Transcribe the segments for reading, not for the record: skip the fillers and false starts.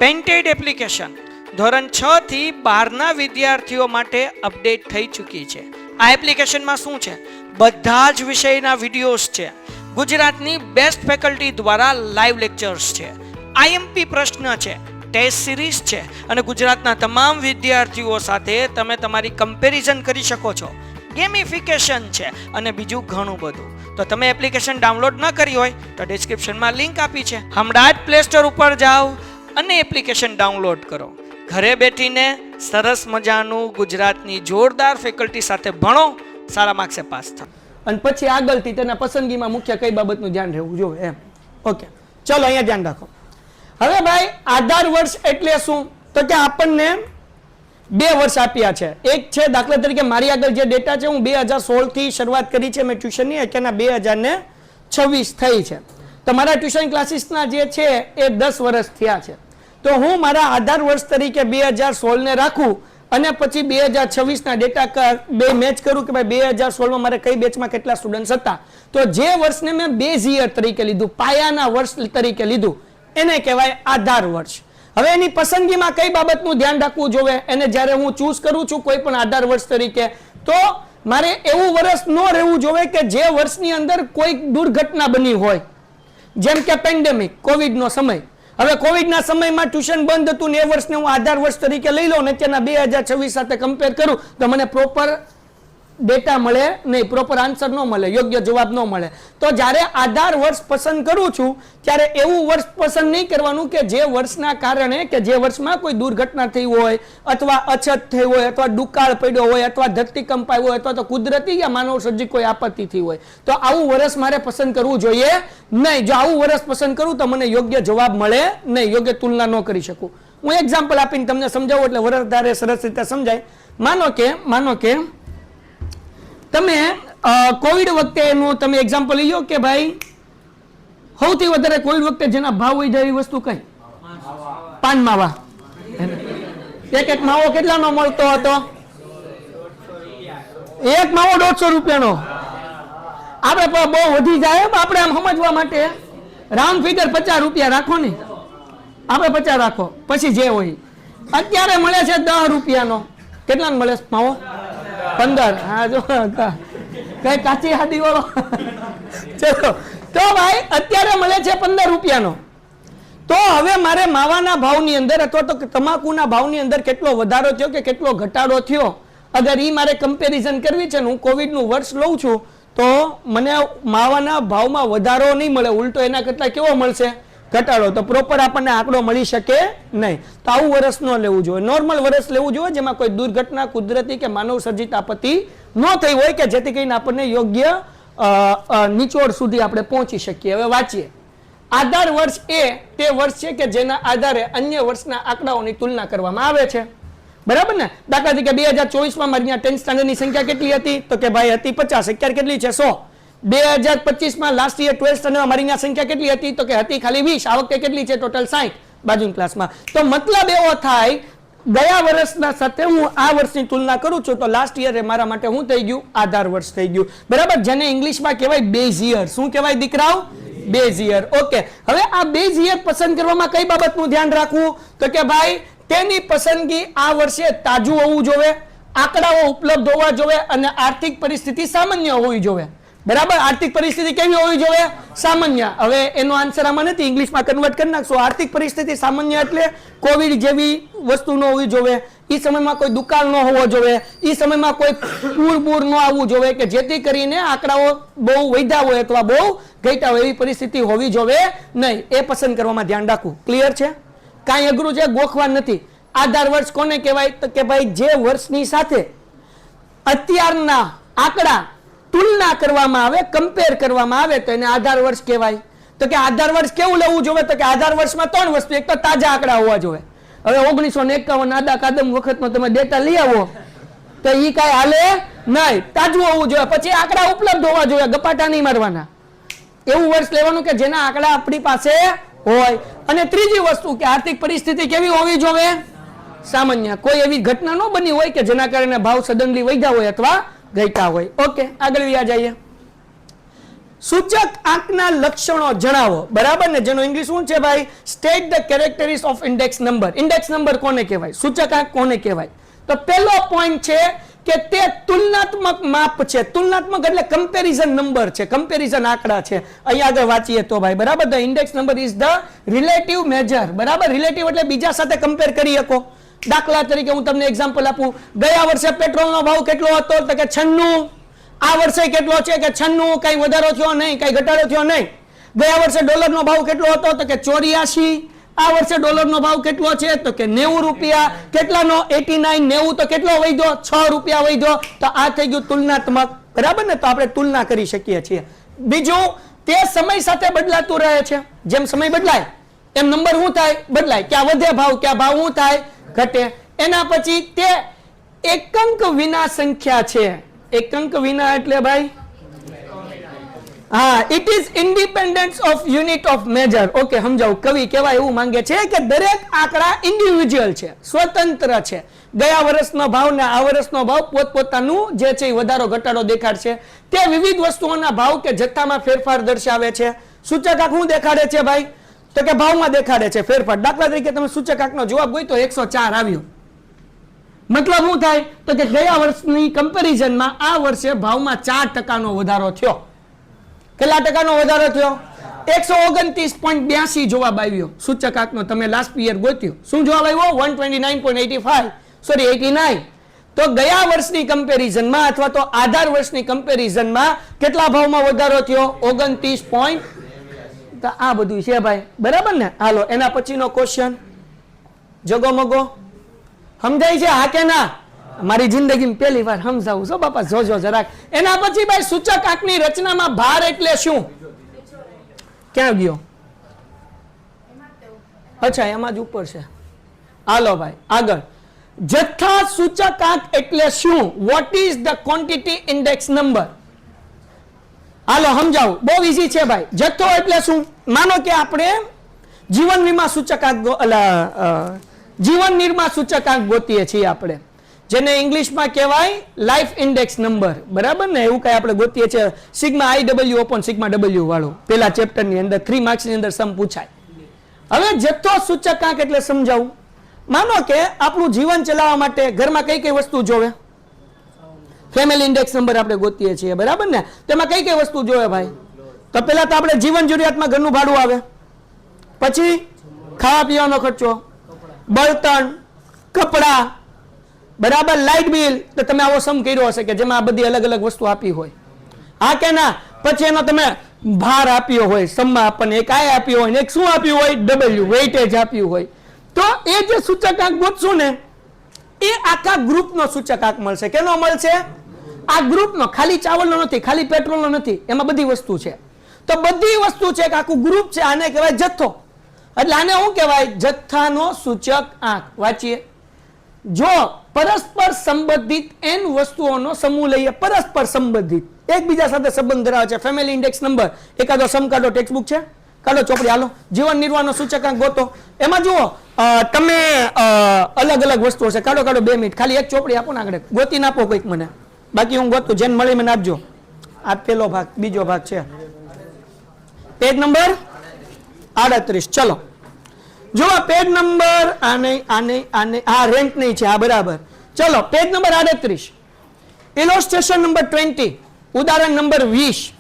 Painted application ધોરણ 6 થી 12ના વિદ્યાર્થીઓ માટે અપડેટ થઈ ચૂકી છે. આ એપ્લિકેશનમાં શું છે? બધા જ વિષયના વિડીયોઝ છે. ગુજરાતની બેસ્ટ ફેકલ્ટી દ્વારા લાઈવ લેક્ચર્સ છે. આઈએમપી પ્રશ્ન છે, ટેસ્ટ સિરીઝ છે અને ગુજરાતના તમામ વિદ્યાર્થીઓ સાથે તમે તમારી કમ્પેરિઝન કરી શકો છો. ગેમિફિકેશન છે અને બીજું ઘણું બધું. તો તમે એપ્લિકેશન ડાઉનલોડ ન કરી હોય તો ડિસ્ક્રિપ્શનમાં લિંક આપી છે. હમણાં જ પ્લે સ્ટોર ઉપર જાઓ અને એપ્લિકેશન ડાઉનલોડ કરો. ઘરે બેઠીને સરસ મજાનું ગુજરાતની જોરદાર ફેકલ્ટી સાથે ભણો, સારા માર્ક્સે પાસ થાઓ. અને પછી આગળથી તેના પસંદગીમાં મુખ્ય કઈ બાબતનું ધ્યાન રહેવું જોઈએ એમ. ઓકે, ચલો અહીંયા ધ્યાન રાખો. હવે ભાઈ આધાર વર્ષ એટલે શું? તો કે આપણને 2 વર્ષ આપ્યા છે. એક છે દાખલા તરીકે મારી આગળ જે ડેટા છે, હું 2016 થી શરૂઆત કરી છે મેં ટ્યુશનની, અત્યારના 2026 થઈ છે. તો મારા ટ્યુશન ક્લાસીસના જે છે એ 10 વર્ષ થયા છે. તો હું મારા આધાર વર્ષ તરીકે 2016 ને રાખું અને પછી 2026ના ડેટા બે મેચ કરું કે ભાઈ 2016માં મારે કઈ બેચમાં કેટલા સ્ટુડન્ટ્સ હતા. તો જે વર્ષને મેં બેઝ યર તરીકે લીધું, પાયાના વર્ષ તરીકે લીધું, એને કહેવાય આધાર વર્ષ. હવે એની પસંદગીમાં કઈ બાબતનું ધ્યાન રાખવું જોઈએ? એને જ્યારે હું ચૂઝ કરું છું કોઈ પણ આધાર વર્ષ તરીકે, તો મારે એવું વર્ષ ન રહેવું જોઈએ કે જે વર્ષની અંદર કોઈ દુર્ઘટના બની હોય, જેમ કે પેન્ડેમિક, કોવિડનો સમય. હવે કોવિડના સમયમાં ટ્યુશન બંધ હતું ને એ વર્ષને હું આધાર વર્ષ તરીકે લઈ લઉં ને અત્યારના 2026 સાથે કમ્પેર કરું તો મને પ્રોપર ડેટા મળે નહીં, પ્રોપર આન્સર ન મળે, યોગ્ય જવાબ ન મળે. તો જ્યારે આધાર વર્ષ પસંદ કરું છું ત્યારે એવું વર્ષ પસંદ નહીં કરવાનું કે જે વર્ષના કારણે, કે જે વર્ષમાં કોઈ દુર્ઘટના થઈ હોય અથવા અછત થઈ હોય અથવા દુકાળ પડ્યો હોય અથવા ધરતીકંપ આવ્યો હોય અથવા તો કુદરતી યા માનવ સર્જિત કોઈ આપત્તિ થઈ હોય. તો આવું વર્ષ મારે પસંદ કરવું જોઈએ નહીં. જો આવું વર્ષ પસંદ કરું તો મને યોગ્ય જવાબ મળે નહીં, યોગ્ય તુલના ન કરી શકું. હું એક્ઝામ્પલ આપીને તમને સમજાવું એટલે વરસદારે સરસ રીતે સમજાય. માનો કે તમે કોવિડ વખતેનું તમે એક્ઝામ્પલ લઈ લો કે ભાઈ સૌથી વધારે કોવિડ વખતે જેના ભાવ હોય એવી વસ્તુ કઈ? પાન માવા. એક માવો કેટલાનો મળતો હતો? એક માવો 150 રૂપિયાનો. આપણે બહુ વધી જાય આપણે આમ સમજવા માટે રાઉન્ડ ફિગર 50 રૂપિયા રાખો ને, આપણે 50 રાખો, પછી જે હોય. અત્યારે મળે છે 10 રૂપિયાનો. કેટલાનો મળે માવો? 15. હા, જો કઈ કાચી હાડી વાળો. ચલો, તો ભાઈ અત્યારે મળે છે 15 રૂપિયાનો. તો હવે મારે માવાના ભાવની અંદર અથવા તો તમાકુના ભાવની અંદર કેટલો વધારો થયો કે કેટલો ઘટાડો થયો, અગર ઈ મારે કમ્પેરિઝન કરવી છે ને હું કોવિડનું વર્ષ લઉં છું તો મને માવાના ભાવમાં વધારો નહીં મળે, ઉલટો એના કરતા કેવો મળશે? ઘટાડો. તો પ્રોપર આપણને આંકડો મળી શકે નહીં. તો આવું વર્ષ ન લેવું જોઈએ. નોર્મલ વર્ષ લેવું જોઈએ જેમાં કોઈ દુર્ઘટના, કુદરતી કે માનવ સર્જિત આપત્તિ ન થઈ હોય કે જેથી કરીને આપણને યોગ્ય નિચોડ સુધી આપણે પહોંચી શકીએ. હવે વાંચીએ. આધાર વર્ષ એ તે વર્ષ છે કે જેના આધારે અન્ય વર્ષના આંકડાઓની તુલના કરવામાં આવે છે. બરાબર ને? દાખલા તરીકે 2024માં મારી 10th સ્ટાન્ડર્ડની સંખ્યા કેટલી હતી? તો કે ભાઈ હતી 50. અત્યારે કેટલી છે? 100. 2025માં લાસ્ટ યર 12th સ્ટાન્ડર્ડમાં મારી સંખ્યા કેટલી હતી? તો કે હતી ખાલી 20. આ વખતે કેટલી છે? ટોટલ 60 બાજુના ક્લાસમાં. તો મતલબ એવો થાય ગયા વર્ષના સાથે હું આ વર્ષની તુલના કરું છું તો લાસ્ટ યર મારા માટે શું થઈ ગયું? આધાર વર્ષ થઈ ગયું. બરાબર? જેને ઇંગ્લિશમાં કહેવાય બેઝ યર. શું કહેવાય દીકરાઓ? Base year. ઓકે, હવે આ બેઝ યર પસંદ કરવામાં કઈ બાબતનું ધ્યાન રાખવું? તો કે ભાઈ તેની પસંદગી આ વર્ષે તાજું હોવું જોઈએ, આંકડાઓ ઉપલબ્ધ હોવા જોઈએ અને આર્થિક પરિસ્થિતિ સામાન્ય હોવી જોઈએ. બરાબર? આર્થિક પરિસ્થિતિ કેવી હોવી જોઈએ? સામાન્ય. હવે એનો આન્સર આમાં નથી, ઇંગ્લિશમાં કન્વર્ટ કરી નાખશો. આર્થિક પરિસ્થિતિ સામાન્ય એટલે કોવિડ જેવી વસ્તુ ન હોવી જોઈએ, એ સમયમાં કોઈ દુકાળ ન હોવો જોઈએ, એ સમયમાં કોઈ પૂર ન આવવું જોઈએ કે જેથી કરીને આંકડાઓ બહુ વધ્યા હોય અથવા બહુ ઘટ્યા હોય એવી પરિસ્થિતિ હોવી જોઈએ નહીં. એ પસંદ કરવામાં ધ્યાન રાખવું. ક્લિયર છે? કાંઈ અઘરું છે, ગોખવાનું નથી. આધાર વર્ષ કોને કહેવાય? તો કે ભાઈ જે વર્ષની સાથે અત્યારના આંકડા તુલના કરવામાં આવે, કમ્પેર કરવામાં આવે તો એને આધાર વર્ષ કહેવાય. તો કે આધાર વર્ષ કેવું લેવું જોઈએ? તો કે આધાર વર્ષમાં 3 વસ્તુ. એક તો તાજા આંકડા હોવા જોઈએ. હવે 1951 આદા કાદમ વખતનો તમે ડેટા લઈ આવો તો ઈ કાંઈ હાલે નહીં, તાજું હોવું જોઈએ. પછી આંકડા ઉપલબ્ધ હોવા જોઈએ, ગપાટા નહીં મારવાના. એવું વર્ષ લેવાનું કે જેના આંકડા આપણી પાસે હોય. અને ત્રીજી વસ્તુ કે આર્થિક પરિસ્થિતિ કેવી હોવી જોઈએ? સામાન્ય. કોઈ એવી ઘટના ન બની હોય કે જેના કારણે ભાવ સડનલી વધ્યા હોય અથવા ઘટ્યા હોય. ઓકે, આગળ વ્યા જઈએ. સૂચક આંકના લક્ષણો જણાવો, બરાબર ને, જેનો ઇંગ્લિશ શું છે ભાઈ? State the characteristics of index number. Index number કોને કહેવાય? સૂચક આંક કોને કહેવાય? તો પહેલો પોઈન્ટ છે કે તે તુલનાત્મક માપ છે. તુલનાત્મક એટલે કમ્પેરિઝન નંબર છે, કમ્પેરિઝન આંકડા છે. અહીંયા આગળ વાંચીએ તો ભાઈ, બરાબર, the index number is the relative major. બરાબર, રિલેટિવ એટલે બીજા સાથે કમ્પેર કરી શકો. દાખલા તરીકે હું તમને એક્ઝામ્પલ આપું. ગયા વર્ષે પેટ્રોલનો ભાવ કેટલો હતો? તો કે 96. આ વર્ષે કેટલો છે? કે 96. કઈ વધારો થયો નહીં, કઈ ઘટાડો થયો નહીં. ગયા વર્ષે ડોલરનો ભાવ કેટલો હતો? તો કે 84. આ વર્ષે ડોલરનો ભાવ કેટલો છે? તો કે 90 રૂપિયા. કેટલાનો? 89. 90 તો કેટલો વધ્યો? 6 રૂપિયા વધ્યો. તો આ થઈ ગયું તુલનાત્મક, બરાબર ને? તો આપણે તુલના કરી શકીએ છીએ. બીજું, તે સમય સાથે બદલાતું રહે છે. જેમ સમય બદલાય એમ નંબર શું થાય? બદલાય. ક્યાં વધે ભાવ, ક્યાં ભાવ શું થાય? ઘટે. એના પછી તે એકાંક વિના સંખ્યા છે. એકાંક વિના એટલે ભાઈ, હા, it is independent of unit of major. Okay, સમજાવું. કવિ કહેવાય એવું માંગે છે કે દરેક આંકડા ઇન્ડિવિજ્યુઅલ છે, સ્વતંત્ર છે. ગયા વર્ષનો ભાવ ને આ વર્ષનો ભાવ પોતપોતાનું જે છે એ વધારો ઘટાડો દેખાડશે. તે વિવિધ વસ્તુઓના ભાવ કે જથ્થામાં ફેરફાર દર્શાવે છે. સૂચક આંક શું દેખાડે છે ભાઈ? તો કે ભાવમાં દેખાડે છે ફેરફાર. દાખલા તરીકે તમે સૂચક આંકનો જવાબ હોય તો 104 આવ્યો. મતલબ શું થાય? તો કે ગયા વર્ષની કમ્પેરિઝનમાં આ વર્ષે ભાવમાં 4% વધારો થયો. કેટલા ટકાનો વધારો થયો? 129.82 જવાબ આવ્યો સૂચક આંકનો. તમે લાસ્ટ યર ગોત્યો, શું જવાબ આવ્યો? 129.85, સોરી 89. તો ગયા વર્ષની કમ્પેરિઝનમાં અથવા તો આધાર વર્ષની કમ્પેરિઝનમાં કેટલા ભાવમાં વધારો થયો? 29. તો આ બધું છે ભાઈ, બરાબર ને? હાલો, એના પછીનો ક્વેશ્ચન. જગો મગો સમજાય છે? હા કે ના? મારી જિંદગીમાં પહેલી વાર સમજાવું છો બાપા, જોજો જરાક. એના પછી ભાઈ, સૂચક આંકની રચનામાં ભાર એટલે શું? ક્યાં ગયો? અચ્છા, એમાં જ ઉપર છે. હાલો ભાઈ, આગળ. જથ્થા સૂચક આંક એટલે શું? What is the quantity index number? હાલો સમજાવું, બહુ ઈઝી છે ભાઈ. જથ્થો એટલે શું? માનો કે આપણે જીવન વીમા સૂચકાંક જીવન નિર્માણ સૂચકાંક ગોતીએ છીએ આપણે, જેને ઇંગ્લિશમાં કહેવાય લાઈફ ઇન્ડેક્સ નંબર, બરાબર ને? એવું કઈ આપણે ગોતીએ છીએ sigma IW upon sigma W વાળું, પેલા ચેપ્ટરની અંદર 3 માર્ક્સ ની અંદર સમ પૂછાય. હવે જથ્થો સૂચકાંક એટલે સમજાવું. માનો કે આપણું જીવન ચલાવવા માટે ઘરમાં કઈ કઈ વસ્તુ જોવે? ફેમિલી ઇન્ડેક્સ નંબર આપણે ગોતીએ છીએ, બરાબર ને? તેમાં કઈ કઈ વસ્તુ જોવે ભાઈ? તો પેલા તો આપણે જીવન જરૂરિયાતમાં ઘરનું ભાડું આવે, પછી ખાવા પીવાનો ખર્ચો, બળતણ, કપડા, બરાબર, લાઇટ બિલ. તો તમે આવો સમ કર્યો હશે કે જેમાં આ બધી અલગ અલગ વસ્તુ આપી હોય, હા કે ના? પછી એનો તમે ભાર આપ્યો હોય, સમમાં આપણને એક આય આપ્યો હોય ને એક શું આપ્યું હોય? W, વેઇટેજ આપ્યું હોય. તો એ જે સૂચકાંક ગોતશું ને એ આખા ગ્રુપનો સૂચકાંક મળશે. કેનો મળશે? આ ગ્રુપનો. ખાલી ચાવલનો નથી, ખાલી પેટ્રોલનો નથી, એમાં બધી વસ્તુ છે. તો બધી વસ્તુ છે કે આખું ગ્રુપ છે. આને કહેવાય જથ્થો. એટલે આને શું કહેવાય? જથ્થાનો સૂચક આંક. વાંચીએ. જો પરસ્પર સંબંધિત n વસ્તુઓનો સમૂહ લઈએ, પરસ્પર સંબંધિત, એકબીજા સાથે સંબંધ ધરાવે છે. ફેમિલી ઇન્ડેક્સ નંબર, એકાદો સમ કાઢો, ટેક્સ્ટ બુક છે, કાઢો ચોપડી, હાલો. જીવન નિર્વાહનો સૂચકાંક ગોતો. એમાં જુઓ તમે અલગ અલગ વસ્તુઓ છે, કાઢો 2 મિનિટ, ખાલી એક ચોપડી આપો ને આગળ, ગોતી નાખો કોઈક મને, બાકી હું ગોતું, જેને મળી મને આપજો. આ પેલો ભાગ, બીજો ભાગ છે, પેજ નંબર 38. ચલો જો પેજ નંબર આ રેન્ટ નહીં છે, આ બરાબર. ચલો પેજ નંબર 38, ઇલોસ્ટ્રેશન નંબર 20, ઉદાહરણ નંબર 20.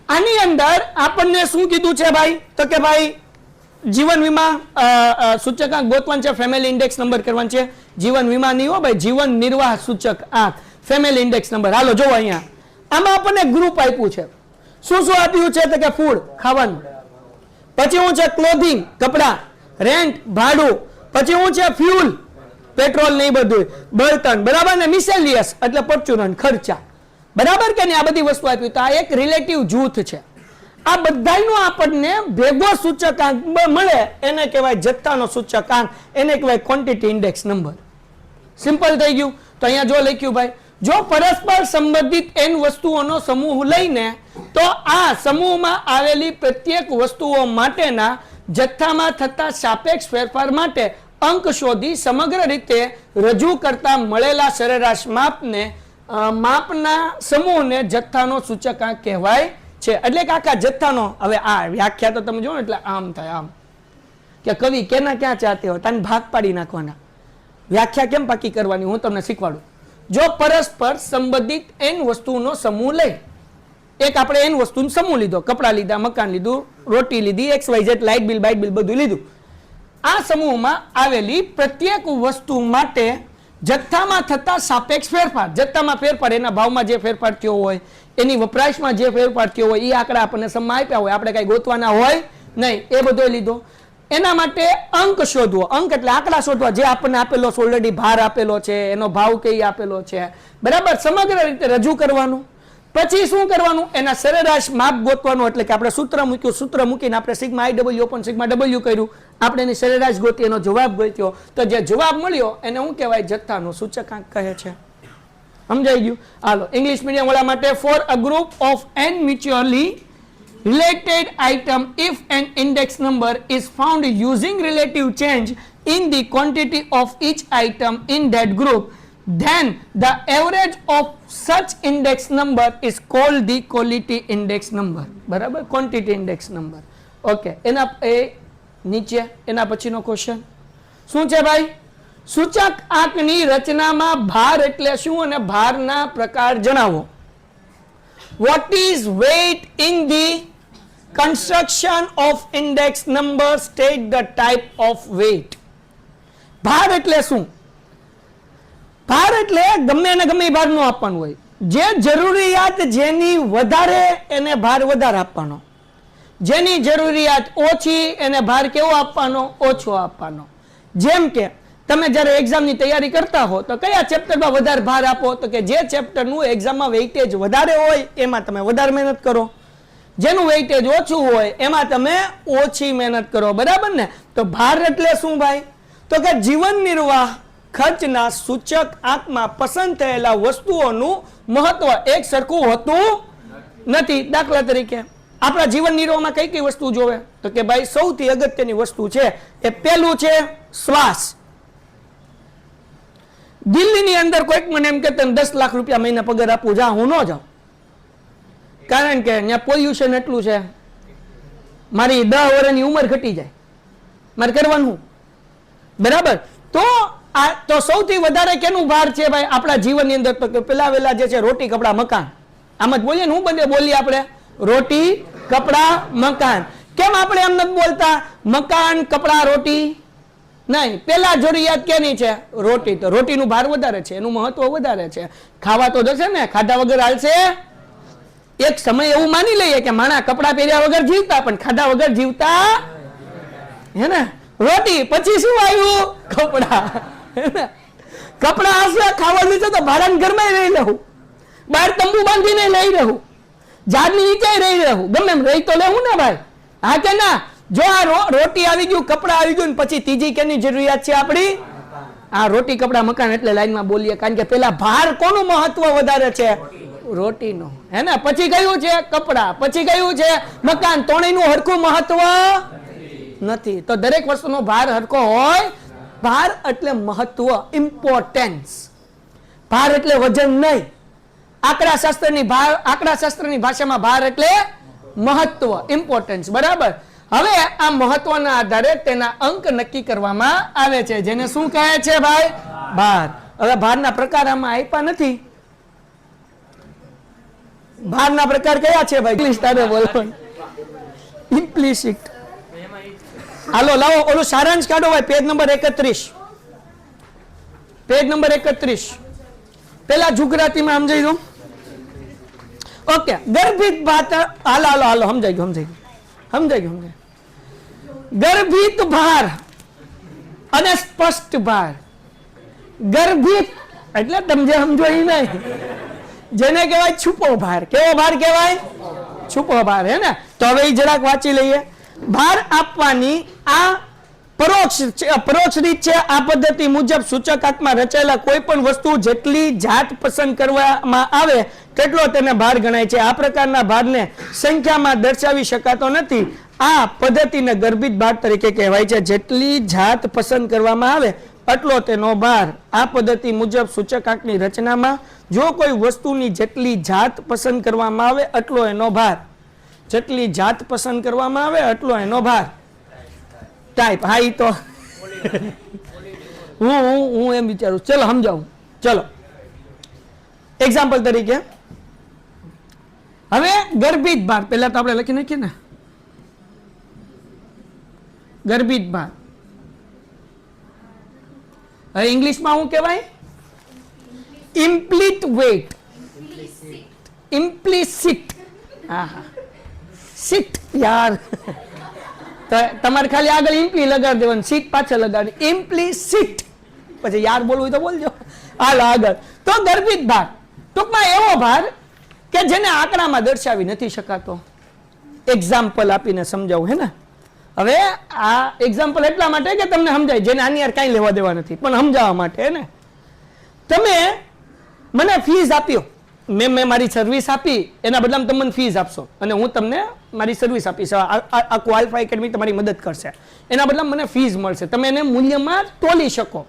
આની અંદર આપણને શું કીધું છે ભાઈ? તો કે ભાઈ જીવન વીમા સૂચકાંક ગોતવાનું છે, ફેમિલી ઇન્ડેક્સ નંબર કરવાનું છે. જીવન વીમા નહીં હો ભાઈ, જીવન નિર્વાહ સૂચક આંક, ફેમિલી ઇન્ડેક્સ નંબર. હાલો જો અહીંયા આમાં આપણને ગ્રુપ આપ્યું છે. શું શું આપ્યું છે? તો કે ફૂડ, ખાવાનું, પછી શું છે? ક્લોધિંગ, કપડા, રેન્ટ, ભાડું, પછી શું છે? ફ્યુલ, પેટ્રોલ ને બધું, બળતણ, બરાબર ને? મિસેલિયસ એટલે પરચુરણ, ખર્ચા, બરાબર કે નહીં? આ બધી વસ્તુ આપ્યું. તો આ એક રિલેટિવ જૂથ છે. આ બધાનો આપણને ભેગો સૂચકાંક મળે એને કહેવાય જથ્થાનો સૂચકાંક, એને કહેવાય ક્વોન્ટિટી ઇન્ડેક્સ નંબર. સિમ્પલ થઈ ગયું. તો અહીંયા જો લખ્યું ભાઈ, જો પરસ્પર સંબંધિત n વસ્તુઓનો સમૂહ લઈને તો આ સમૂહમાં આવેલી પ્રત્યેક વસ્તુઓ માટેના જથ્થામાં થતા સાપેક્ષ ફેરફાર માટે અંક શોધી સમગ્ર રીતે રજૂ કરતા મળેલા સરેરાશ માપના સમૂહને જથ્થાનો સૂચકાંક કહેવાય છે. એટલે કે આખા જથ્થાનો, હવે આ વ્યાખ્યા તો તમે જો ને એટલે આમ થાય આમ કે કવિ કેના ક્યાં ચાહતે હોય, તને ભાગ પાડી નાખવાના. વ્યાખ્યા કેમ પાકી કરવાની હું તમને શીખવાડું. જો પરસ્પર સંબંધિત n વસ્તુનો સમૂહ લઈ, એક આપણે n વસ્તુનો સમૂહ લીધો, કપડાં લીધા, મકાન લીધું, રોટી લીધી, XYZ, લાઇટ બિલ, બાઇટ બિલ બધું લીધું. આ સમૂહમાં આવેલી પ્રત્યેક વસ્તુ માટે જથ્થામાં થતા સાપેક્ષ ફેરફાર, જથ્થામાં ફેરફાર, એના ભાવમાં જે ફેરફાર થયો હોય, એની વપરાશમાં જે ફેરફાર થયો હોય, એ આંકડા આપણને સમમાં આપ્યા હોય, આપણે કઈ ગોતવાના હોય નહીં, એ બધો લીધો. એના માટે અંક શોધવો. અંક એટલે આંકડા શોધવા, જે આપણને આપેલો છે, ઓલરેડી ભાર આપેલો છે, એનો ભાવ કઈ આપેલો છે, બરાબર, સમગ્ર રીતે રજૂ કરવાનું. પછી શું કરવાનું, એના સરેરાશ માપ ગોતવાનું. એટલે કે આપણે સૂત્ર મૂક્યું, સૂત્ર મૂકીને આપણે sigma IW upon sigma W કર્યું, આપણે એની સરેરાશ ગોતી, એનો જવાબ ગોત્યો. તો જે જવાબ મળ્યો એને શું કહેવાય, જથ્થાનો સૂચકાંક કહે છે. સમજાઈ ગયું? હાલો, ઇંગ્લિશ મીડિયમ વાળા માટે, for a group of n mutually related item, if an index number is found using relative change in the quantity of each item in that group, then the average of such index number is called the quality index number. બરાબર, quantity index number. Okay, એના એ નીચે એના પછીનો question શું છે ભાઈ? સૂચક આંકની રચનામાં ભાર એટલે શું અને ભારના પ્રકાર જણાવો. What is weight in the construction of index number? State the type of weight. ભાર એટલે શું? ભાર એટલે ગમે ને ગમે ભાર નો આપવાનું હોય. જે જરૂરિયાત જેની વધારે એને ભાર વધારે આપવાનો, જેની જરૂરિયાત ઓછી એને ભાર કેવો આપવાનો? ઓછો આપવાનો. જેમ કે તમે જ્યારે એક્ઝામની તૈયારી કરતા હો તો કયા ચેપ્ટરમાં વધારે ભાર આપો? તો કે જે ચેપ્ટરનું એક્ઝામમાં વેઇટેજ વધારે હોય એમાં તમે વધારે મહેનત કરો, જેનું વેઇટેજ ઓછું હોય એમાં તમે ઓછી મહેનત કરો. બરાબર ને? તો ભાર એટલે શું ભાઈ? તો કે જીવન નિર્વાહ ખર્ચના સૂચક આંકમાં પસંદ થયેલા વસ્તુઓનું મહત્વ એક સરખું હોતું નથી. દાખલા તરીકે આપણા જીવન નિર્વાહમાં કઈ કઈ વસ્તુ જોવે? તો કે ભાઈ સૌથી અગત્યની વસ્તુ છે એ પેલું છે શ્વાસ. દિલ્હીની અંદર કોઈક મને એમ કે તને 10 લાખ રૂપિયા મહિના પગાર આપું, જા, હું ન જાઉં. કારણ કે ત્યાં પોલ્યુશન એટલું છે, મારી 10 વર્ષની ઉંમર ઘટી જાય, મારે કરવાનું. બરાબર? તો સૌથી વધારે કેનું ભાર છે ભાઈ આપણા જીવનની અંદર? તો પેલા વેલા જે છે રોટી, કપડા, મકાન. આમ જ બોલીએ ને, હું બધે બોલીએ આપણે રોટી, કપડા, મકાન. કેમ આપણે એમ નથી બોલતા મકાન, કપડા, રોટી? નહીં, પેલા જરૂરિયાત કેની છે? રોટી. તો રોટીનું ભાર વધારે છે, એનું મહત્વ વધારે છે. ખાવા તો જશે ને, ખાધા વગર હાલશે? એક સમય એવું માની લઈએ કે માણા કપડા પહેર્યા વગર જીવતા, પણ ખાધા વગર જીવતા હે ને? રોટી પછી શું આવ્યું? કપડા. કપડા હશે, ખાવાનું છે તો ભાડાના ઘરમાં રહી રહું, બહાર તંબુ બાંધીને લઈ રહું, ઝાડની નીચે રહી રહું, ગમે એમ રહી તો લેવું ને ભાઈ. હા કે ના? જો આ રોટી આવી ગયું, કપડા આવી ગયું, પછી ત્રીજી કેની જરૂરિયાત છે આપણી? આ રોટી, કપડા, મકાન. એટલે લાઈનમાં બોલીએ, કારણ કે પેલા ભાર કોનું મહત્વ વધારે છે? રોટીનો, હે ને? પછી કયું છે? કપડા. પછી કયું છે? મકાન. ત્રણેયનું હરખું મહત્વ નથી. તો દરેક વસ્તુનો ભાર હરખો હોય. ભાર એટલે મહત્વ, ઇમ્પોર્ટન્સ. ભાર એટલે વજન નહીં. આંકડાશાસ્ત્રની ભાષામાં ભાર એટલે મહત્વ, ઇમ્પોર્ટન્સ. બરાબર? હવે આ મહત્વના આધારે તેના અંક નક્કી કરવામાં આવે છે, જેને શું કહે છે ભાઈ? ભાર. હવે ભારના પ્રકાર આમાં આપ્યા નથી. ભારના પ્રકાર કયા છે ભાઈ? ઇંગ્લિશ તારે બોલવાનું. ઇમ્પ્લિસિટ. હાલો લાવો ઓલું સારાંશ કાઢો ભાઈ, પેજ નંબર 31. Page number 31. પેલા ગુજરાતીમાં સમજાઈ દઉં. ઓકે, ગર્ભિત ભાત. હાલો હાલો હાલો, સમજાઈ ગયું. ગર્ભિત ભાર અને સ્પષ્ટ ભાર. ગર્ભિત એટલે તમે જે સમજો એ નહીં, જેને કહેવાય છુપો ભાર. કેવો ભાર કહેવાય? છુપો ભાર, હે ને? તો હવે જરાક વાંચી લઈએ. ભાર આપવાની આ પરોક્ષ રીત છે. આ પદ્ધતિ મુજબ સૂચકાંકમાં રચાયેલા કોઈ પણ વસ્તુ જેટલી જાત પસંદ કરવામાં આવે તેટલો તેને ભાર ગણાય છે. આ પ્રકારના ભારને સંખ્યામાં દર્શાવી શકાતો નથી. આ પદ્ધતિને ગર્ભિત ભાર તરીકે કહેવાય છે. જેટલી જાત પસંદ કરવામાં આવે એટલો તેનો ભાર. આ પદ્ધતિ મુજબ સૂચકાંકની રચનામાં જો કોઈ વસ્તુની જેટલી જાત પસંદ કરવામાં આવે એટલો એનો ભાર. જેટલી જાત પસંદ કરવામાં આવે એટલો એનો ભાર. ટાઈપ હા ઈ તો હું એમ વિચારું. ચલો સમજાવું. ચલો એક્ઝામ્પલ તરીકે હવે ગર્ભિત ભાર પહેલા તો આપણે લખી નાખીએ ને. ગર્ભિત ભાર હવે ઇંગ્લિશમાં શું કહેવાય? ઇમ્પ્લિટ વેટ. ઇમ્પ્લિસિટ. હા હા સિટ યાર. તો તમારે ખાલી આગળ ઇમ્પ્લી લગાડી દેવાનું, સીટ પાછળ લગાડી. ઇમ્પ્લિસિટ પછી યાર બોલવું હોય તો બોલજો. હાલ આગળ. તો ગર્ભિત ભાર ટૂંકમાં એવો ભાર કે જેને આંકડામાં દર્શાવી નથી શકાતો. એક્ઝામ્પલ આપીને સમજાવું હે ને. હવે આ એક્ઝામ્પલ એટલા માટે કે તમને સમજાય, જેને આની યાર કાંઈ લેવા દેવા નથી પણ સમજાવવા માટે હે ને. તમે મને ફીસ આપ્યો, મેં મારી સર્વિસ આપી, એના બદલામાં તમે મને ફીસ આપશો અને હું તમને મારી સર્વિસ આપીશ. આખું આલ્ફા એકેડમી તમારી મદદ કરશે, એના બદલામાં મને ફીસ મળશે. તમે એને મૂલ્યમાં તોલી શકો,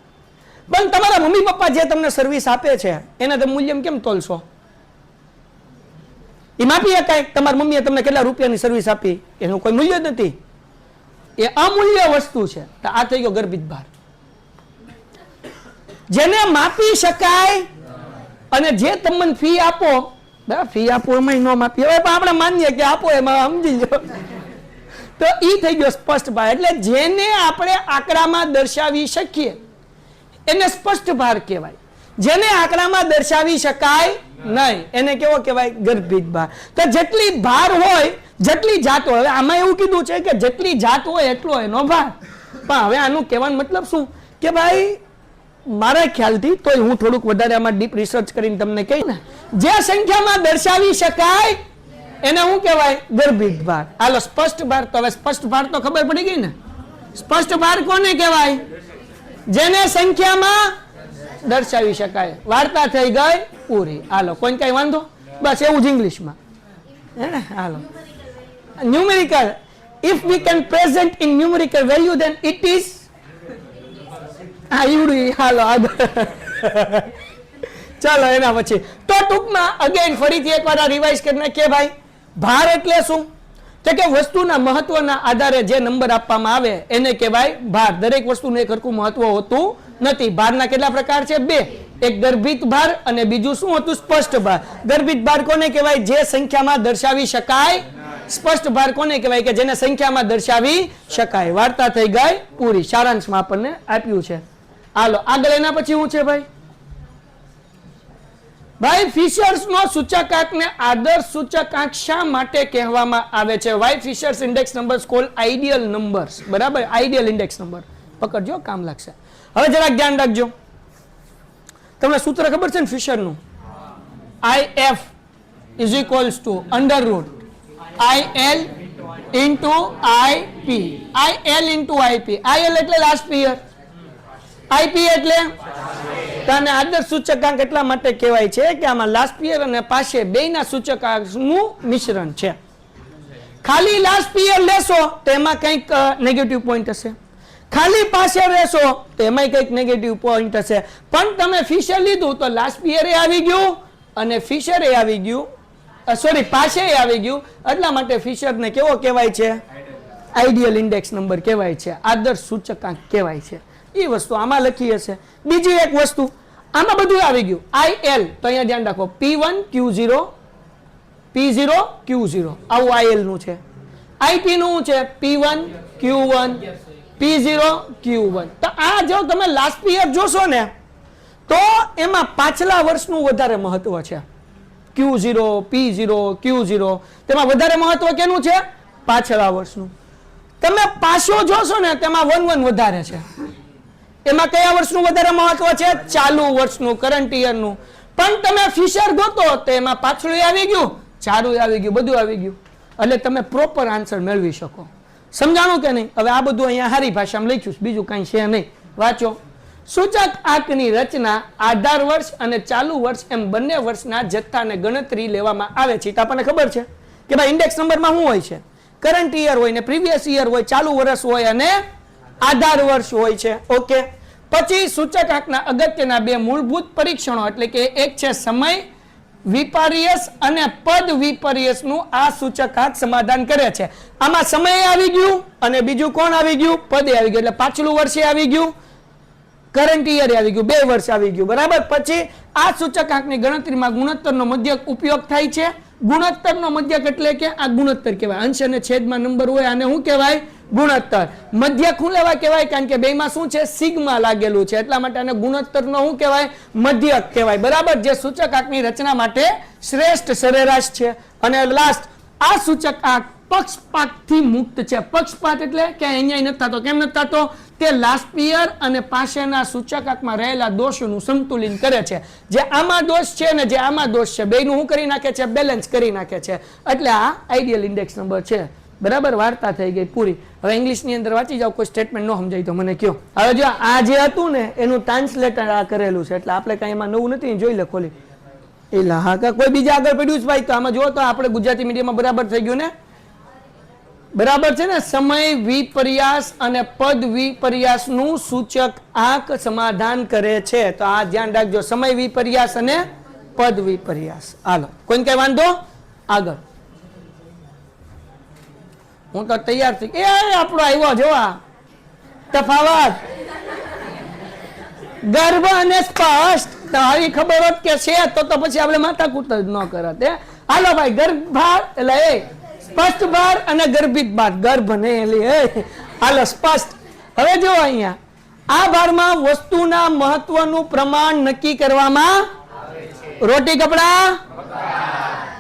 પણ તમારા મમ્મી પપ્પા જે તમને સર્વિસ આપે છે એને તમે મૂલ્ય કેમ તોલશો? એ માપી શકાય? તમારી મમ્મીએ તમને કેટલા રૂપિયાની સર્વિસ આપી એનું કોઈ મૂલ્ય જ નથી. એ અમૂલ્ય વસ્તુ છે. તો આ થઈ ગયો ગર્ભિત ભાર. જેને માપી શકાય અને જે તમને ફી આપો, ફી આપો એમાં ન માપી, હવે પણ આપણે માનીએ કે આપો એમાં સમજી લો. તો એ થઈ ગયો સ્પષ્ટ ભાર. એટલે જેને આપણે આંકડામાં દર્શાવી શકીએ એને સ્પષ્ટ ભાર કહેવાય. જેને આંકડામાં દર્શાવી શકાય નહીં એને કેવો કહેવાય? ગર્ભિત ભાર. તો જેટલી ભાર હોય, જેટલી જાત હોય, હવે આમાં એવું કીધું છે કે જેટલી જાત હોય એટલો એનો ભાર. પણ હવે આનું કહેવાનો મતલબ શું કે ભાઈ મારા ખ્યાલથી તોય હું થોડુંક વધારે આમાં ડીપ રિસર્ચ કરીને તમને કહી ને, જે સંખ્યામાં દર્શાવી શકાય એને શું કહેવાય? ગર્ભિત ભાર. હાલો સ્પષ્ટ ભાર. તો હવે સ્પષ્ટ ભાર તો ખબર પડી ગઈ ને. સ્પષ્ટ ભાર કોને કહેવાય? જેને સંખ્યામાં દર્શાવી શકાય. વાર્તા થઈ ગઈ પૂરી. હાલો કોઈ કઈ વાંધો? બસ એવું જ ઇંગ્લિશમાં હે ને. હાલો numerical. If we can present in numerical value then it is. હાલો આગળ. ચાલો એના પછી તો ટૂંકમાં અગેન ફરીથી એકવાર આ રિવાઇઝ કરીને કે ભાઈ ભાર એટલે શું? તો કે વસ્તુના મહત્વના આધારે જે નંબર આપવામાં આવે એને કહેવાય ભાર. દરેક વસ્તુનું એક સરખું મહત્વ હોતું નથી. ભારના કેટલા પ્રકાર છે? બે. એક ગર્ભિત ભાર અને બીજું શું હતું? સ્પષ્ટ ભાર. ગર્ભિત ભાર કોને કહેવાય? જે સંખ્યામાં દર્શાવી શકાય. સ્પષ્ટ ભાર કોને કહેવાય? કે જેને સંખ્યામાં દર્શાવી શકાય. વાર્તા થઈ ગઈ પૂરી. સારાંશમાં આપણને આપ્યું છે. હાલો આગળ એના પછી શું છે ભાઈ? ભાઈ ફિશર્સનો સૂચકાંકને આદર્શ સૂચકાંક શા માટે કહેવામાં આવે છે? Why Fisher's index numbers called ideal numbers. બરાબર, આઈડિયલ ઇન્ડેક્સ નંબર. પકડજો, કામ લાગશે. હવે જરાક ધ્યાન રાખજો. તમને સૂત્ર ખબર છે ને ફિશરનું? IF is equals to under route IL into IP. IL into IP. IL એટલે લાસ્ટ પિયર, IP એટલે તને આદર્શ સૂચકાંક એટલા માટે કહેવાય છે કે આમાં લાસ્ટ પિયર અને પાસે બેયના સૂચકાંકનું મિશ્રણ છે. ખાલી લાસ્ટ પિયર લેશો તો એમાં કંઈક નેગેટિવ પોઈન્ટ હશે, ખાલી પાસે રહેશો તો એમાં કંઈક નેગેટિવ પોઈન્ટ હશે. પણ તમે ફિશર લીધું તો લાસ્ટ પિયર આવી ગયું અને ફિશર આવી ગયું, સોરી પાસે આવી ગયું. એટલા માટે ફિશરને કેવો કહેવાય છે? આઈડિયલ ઇન્ડેક્સ નંબર કહેવાય છે, આદર્શ સૂચકાંક કહેવાય છે. એ વસ્તુ આમાં લખી હશે. બીજી એક વસ્તુ આમાં બધું આવી ગયું. IL તો અહીંયા ધ્યાન રાખો, P1 Q0 P0 Q0 આવું IL નું છે. IP નું છે P1 Q1 P0 Q1. તો આ જો તમે લાસ્ટ પિયર જોશો ને તો એમાં પાછલા વર્ષનું વધારે મહત્વ છે. Q0 P0 Q0 તેમાં વધારે મહત્વ કેનું છે? પાછલા વર્ષનું. તમે પાછો જોશો ને તેમાં 1 વધારે છે. એમાં કયા વર્ષનું વધારે મહત્વ છે? ચાલુ વર્ષનું, કરંટ યરનું. પણ તમે ફિશર ગોતો તો એમાં પાછળું આવી ગયું, ચારું આવી ગયું, બધું આવી ગયું. એટલે તમે પ્રોપર આન્સર મેળવી શકો. સમજાણું કે નહીં? હવે આ બધું અહીંયા સારી ભાષામાં લખ્યું, બીજું કાંઈ છે નહીં. વાંચો. સૂચક આંકની રચના આધાર વર્ષ અને ચાલુ વર્ષ એમ બંને વર્ષના જથ્થાને ગણતરી લેવામાં આવે છે. તો આપણને ખબર છે કે ભાઈ ઇન્ડેક્સ નંબરમાં શું હોય છે? કરંટ યર હોય ને પ્રીવિયસ યર હોય, ચાલુ વર્ષ હોય અને આધાર વર્ષ હોય છે. ઓકે. પછી સૂચકાંકના અગત્યના બે મૂળભૂત પરીક્ષણો એટલે કે એક છે સમય વિપર્યસ અને પદ વિપર્યસનું આ સૂચકાંક સમાધાન કરે છે. આમાં સમય આવી ગયું અને બીજું કોણ આવી ગયું? પદે આવી ગયું. એટલે પાછલું વર્ષે આવી ગયું, કરંટ યર આવી ગયું, 2 વર્ષ આવી ગયું. બરાબર. પછી આ સૂચકાંકની ગણતરીમાં ગુણોત્તરનો મધ્યક ઉપયોગ થાય છે. ગુણોત્તરનો મધ્યક એટલે કે આ ગુણોત્તર કહેવાય. અંશ અને છેદમાં નંબર હોય આને શું કહેવાય? ગુણોત્તર. મધ્યક શું લેવા કહેવાય? કારણ કે બેમાં શું છે? સિગ્મા લાગેલું છે, એટલા માટે આને ગુણોત્તરનો શું કહેવાય? મધ્યક કહેવાય. બરાબર. જે સૂચકાંકની રચના માટે શ્રેષ્ઠ સરેરાશ છે. અને લાસ્ટ, આ સૂચકાંક પક્ષપાતથી મુક્ત છે. પક્ષપાત એટલે કે અહીંયા નથી થતો. કેમ નથી થતો? તે લાસ્ટ યર અને પાસેના સૂચકાંકમાં રહેલા દોષોનું સંતુલન કરે છે. જે આમાં દોષ છે ને જે આમાં દોષ છે, બેયનું શું કરી નાખે છે? બેલેન્સ કરી નાખે છે. એટલે આ આઈડિયલ ઇન્ડેક્સ નંબર છે. બરાબર. વાર્તા થઈ ગઈ પૂરી. હવે ઇંગ્લિશની અંદર વાંચી જાઓ. કોઈ સ્ટેટમેન્ટ ન સમજાય તો મને કહો. હવે જો આ જે હતું ને એનું ટ્રાન્સલેટર આ કરેલું છે, એટલે આપણે કાંઈ એમાં નવું નથી. જોઈ લે ખોલી. એટલે હા કા કોઈ બીજા આગળ પડ્યું છે ભાઈ? તો આમાં જુઓ તો આપણે ગુજરાતી મીડિયમમાં બરાબર થઈ ગયું ને? બરાબર છે ને? સમય વિપર્યાસ અને પદ વિપર્યાસનું સૂચક આંક સમાધાન કરે છે. તો આ ધ્યાન રાખજો. સમય વિપર્યાસ અને પદ વિપર્યાસ. હાલો, કોઈને કઈ વાંધો? આગળ. હું તો તૈયાર થઈ. એ આપણો આવ્યો જોવા તફાવત ગર્ભ અને સ્પષ્ટ. તો આવી ખબર હોત કે છે તો પછી આપણે માથાકૂટ જ ન કરત. હાલો ભાઈ, ગર્ભાર એટલે એ સ્પષ્ટ ભાર અને ગર્ભિત ભાર. ગર્ભ ને હાલો સ્પષ્ટ. હવે જો અહીંયા આ ભારમાં વસ્તુના મહત્વનું પ્રમાણ નક્કી કરવામાં રોટી કપડા.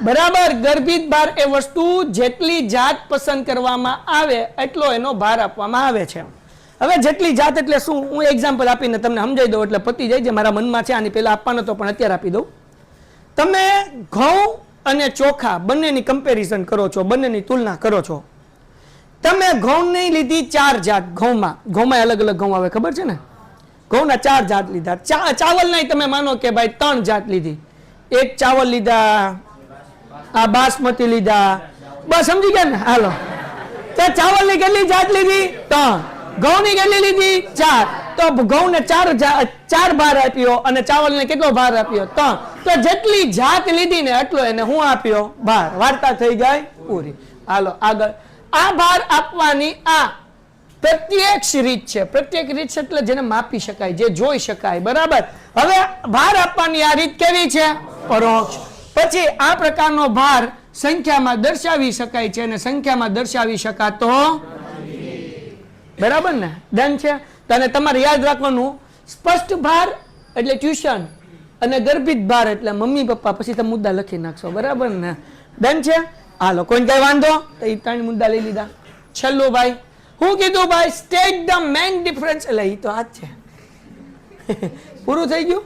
બરાબર. ગર્ભિત ભાર એ વસ્તુ જેટલી જાત પસંદ કરવામાં આવે એટલો એનો ભાર આપવામાં આવે છે. હવે જેટલી જાત એટલે શું? હું એક્ઝામ્પલ આપીને તમને સમજાવી દઉં એટલે પતી જાય. જે મારા મનમાં છે આની પહેલા આપવાનો તો પણ અત્યારે આપી દઉં. તમે ઘઉં અને ચોખા બંનેની કમ્પેરિઝન કરો છો, બંનેની તુલના કરો છો. તમે ઘઉંની લીધી 4 જાત. ઘઉંમાં અલગ અલગ ઘઉં આવે, ખબર છે ને? ઘઉંના 4 જાત લીધા. ચાવલના તમે માનો કે ભાઈ 3 જાત લીધી. એક ચાવલ લીધા, આ બાસમતી લીધા, બસ સમજી ગયા ને? હાલો, તો ચાવલની કેટલી જાત લીધી? 3. ઘઉંની કેટલી લીધી? 4. તો ઘઉંને 4 ભાર આપ્યો અને ચાવલને કેટલો ભાર આપ્યો? 3. તો જેટલી જાત લીધી ને એટલો એને હું આપ્યો? ભાર. વાર્તા થઈ ગઈ પૂરી. હાલો આગળ. આ ભાર આપવાની આ પ્રત્યક્ષ રીત છે. પ્રત્યેક રીત એટલે જેને માપી શકાય, જે જોઈ શકાય. બરાબર. હવે ભાર આપવાની આ રીત કેવી છે? પરોક્ષ. પછી આ પ્રકારનો ભાર સંખ્યામાં દર્શાવી શકાય છે અને સંખ્યામાં દર્શાવી શકાતો. બરાબર ને? ડન છે. તને તમારે યાદ રાખવાનું, સ્પષ્ટ ભાર એટલે ટ્યુશન અને ગર્ભિત ભાર એટલે મમ્મી પપ્પા. પછી તમે મુદ્દા લખી નાખશો. બરાબર ને? ડન છે. હાલો, કોઈને કઈ વાંધો? તો એ 3 મુદ્દા લઈ લીધા. છેલ્લું ભાઈ હું કીધું? ભાઈ સ્ટેટ ધ મેઇન ડિફરન્સ. એટલે એ તો આ જ છે. પૂરું થઈ ગયું.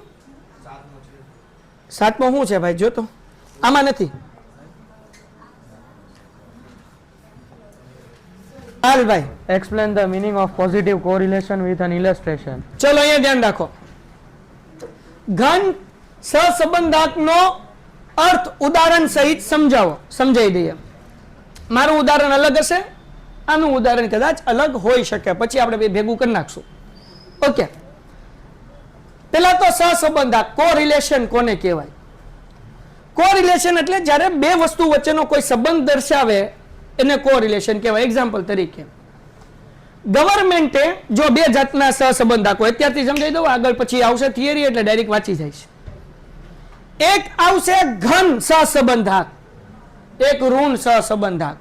7મો શું છે ભાઈ? જોતો આમાં નથી. હાલ ભાઈ, Explain the meaning of positive correlation with an illustration. ચલો અહીંયા ધ્યાન રાખો. ઘન સહસંબંધાંકનો અર્થ ઉદાહરણ સહિત સમજાવો. સમજાવી દઈએ. મારું ઉદાહરણ અલગ હશે, આનું ઉદાહરણ કદાચ અલગ હોઈ શકે. પછી આપણે બે ભેગું કરી નાખશું. ઓકે. પેલા તો સહસંબંધાંક, કોરિલેશન કોને કહેવાય? કોરિલેશન એટલે જ્યારે બે વસ્તુ વચ્ચેનો કોઈ સંબંધ દર્શાવે એને કોરિલેશન કહેવાય. એક્ઝામ્પલ તરીકે ગવર્મેન્ટે જો 2 જાતના સહસંબંધાંકો, અત્યારથી સમજાવી દઉં, આગળ પછી આવશે થિયરી એટલે ડાયરેક્ટ વાંચી જાય. એક આવશે ઘન સહસંબંધાંક, એક ઋણ સહસંબંધાંક.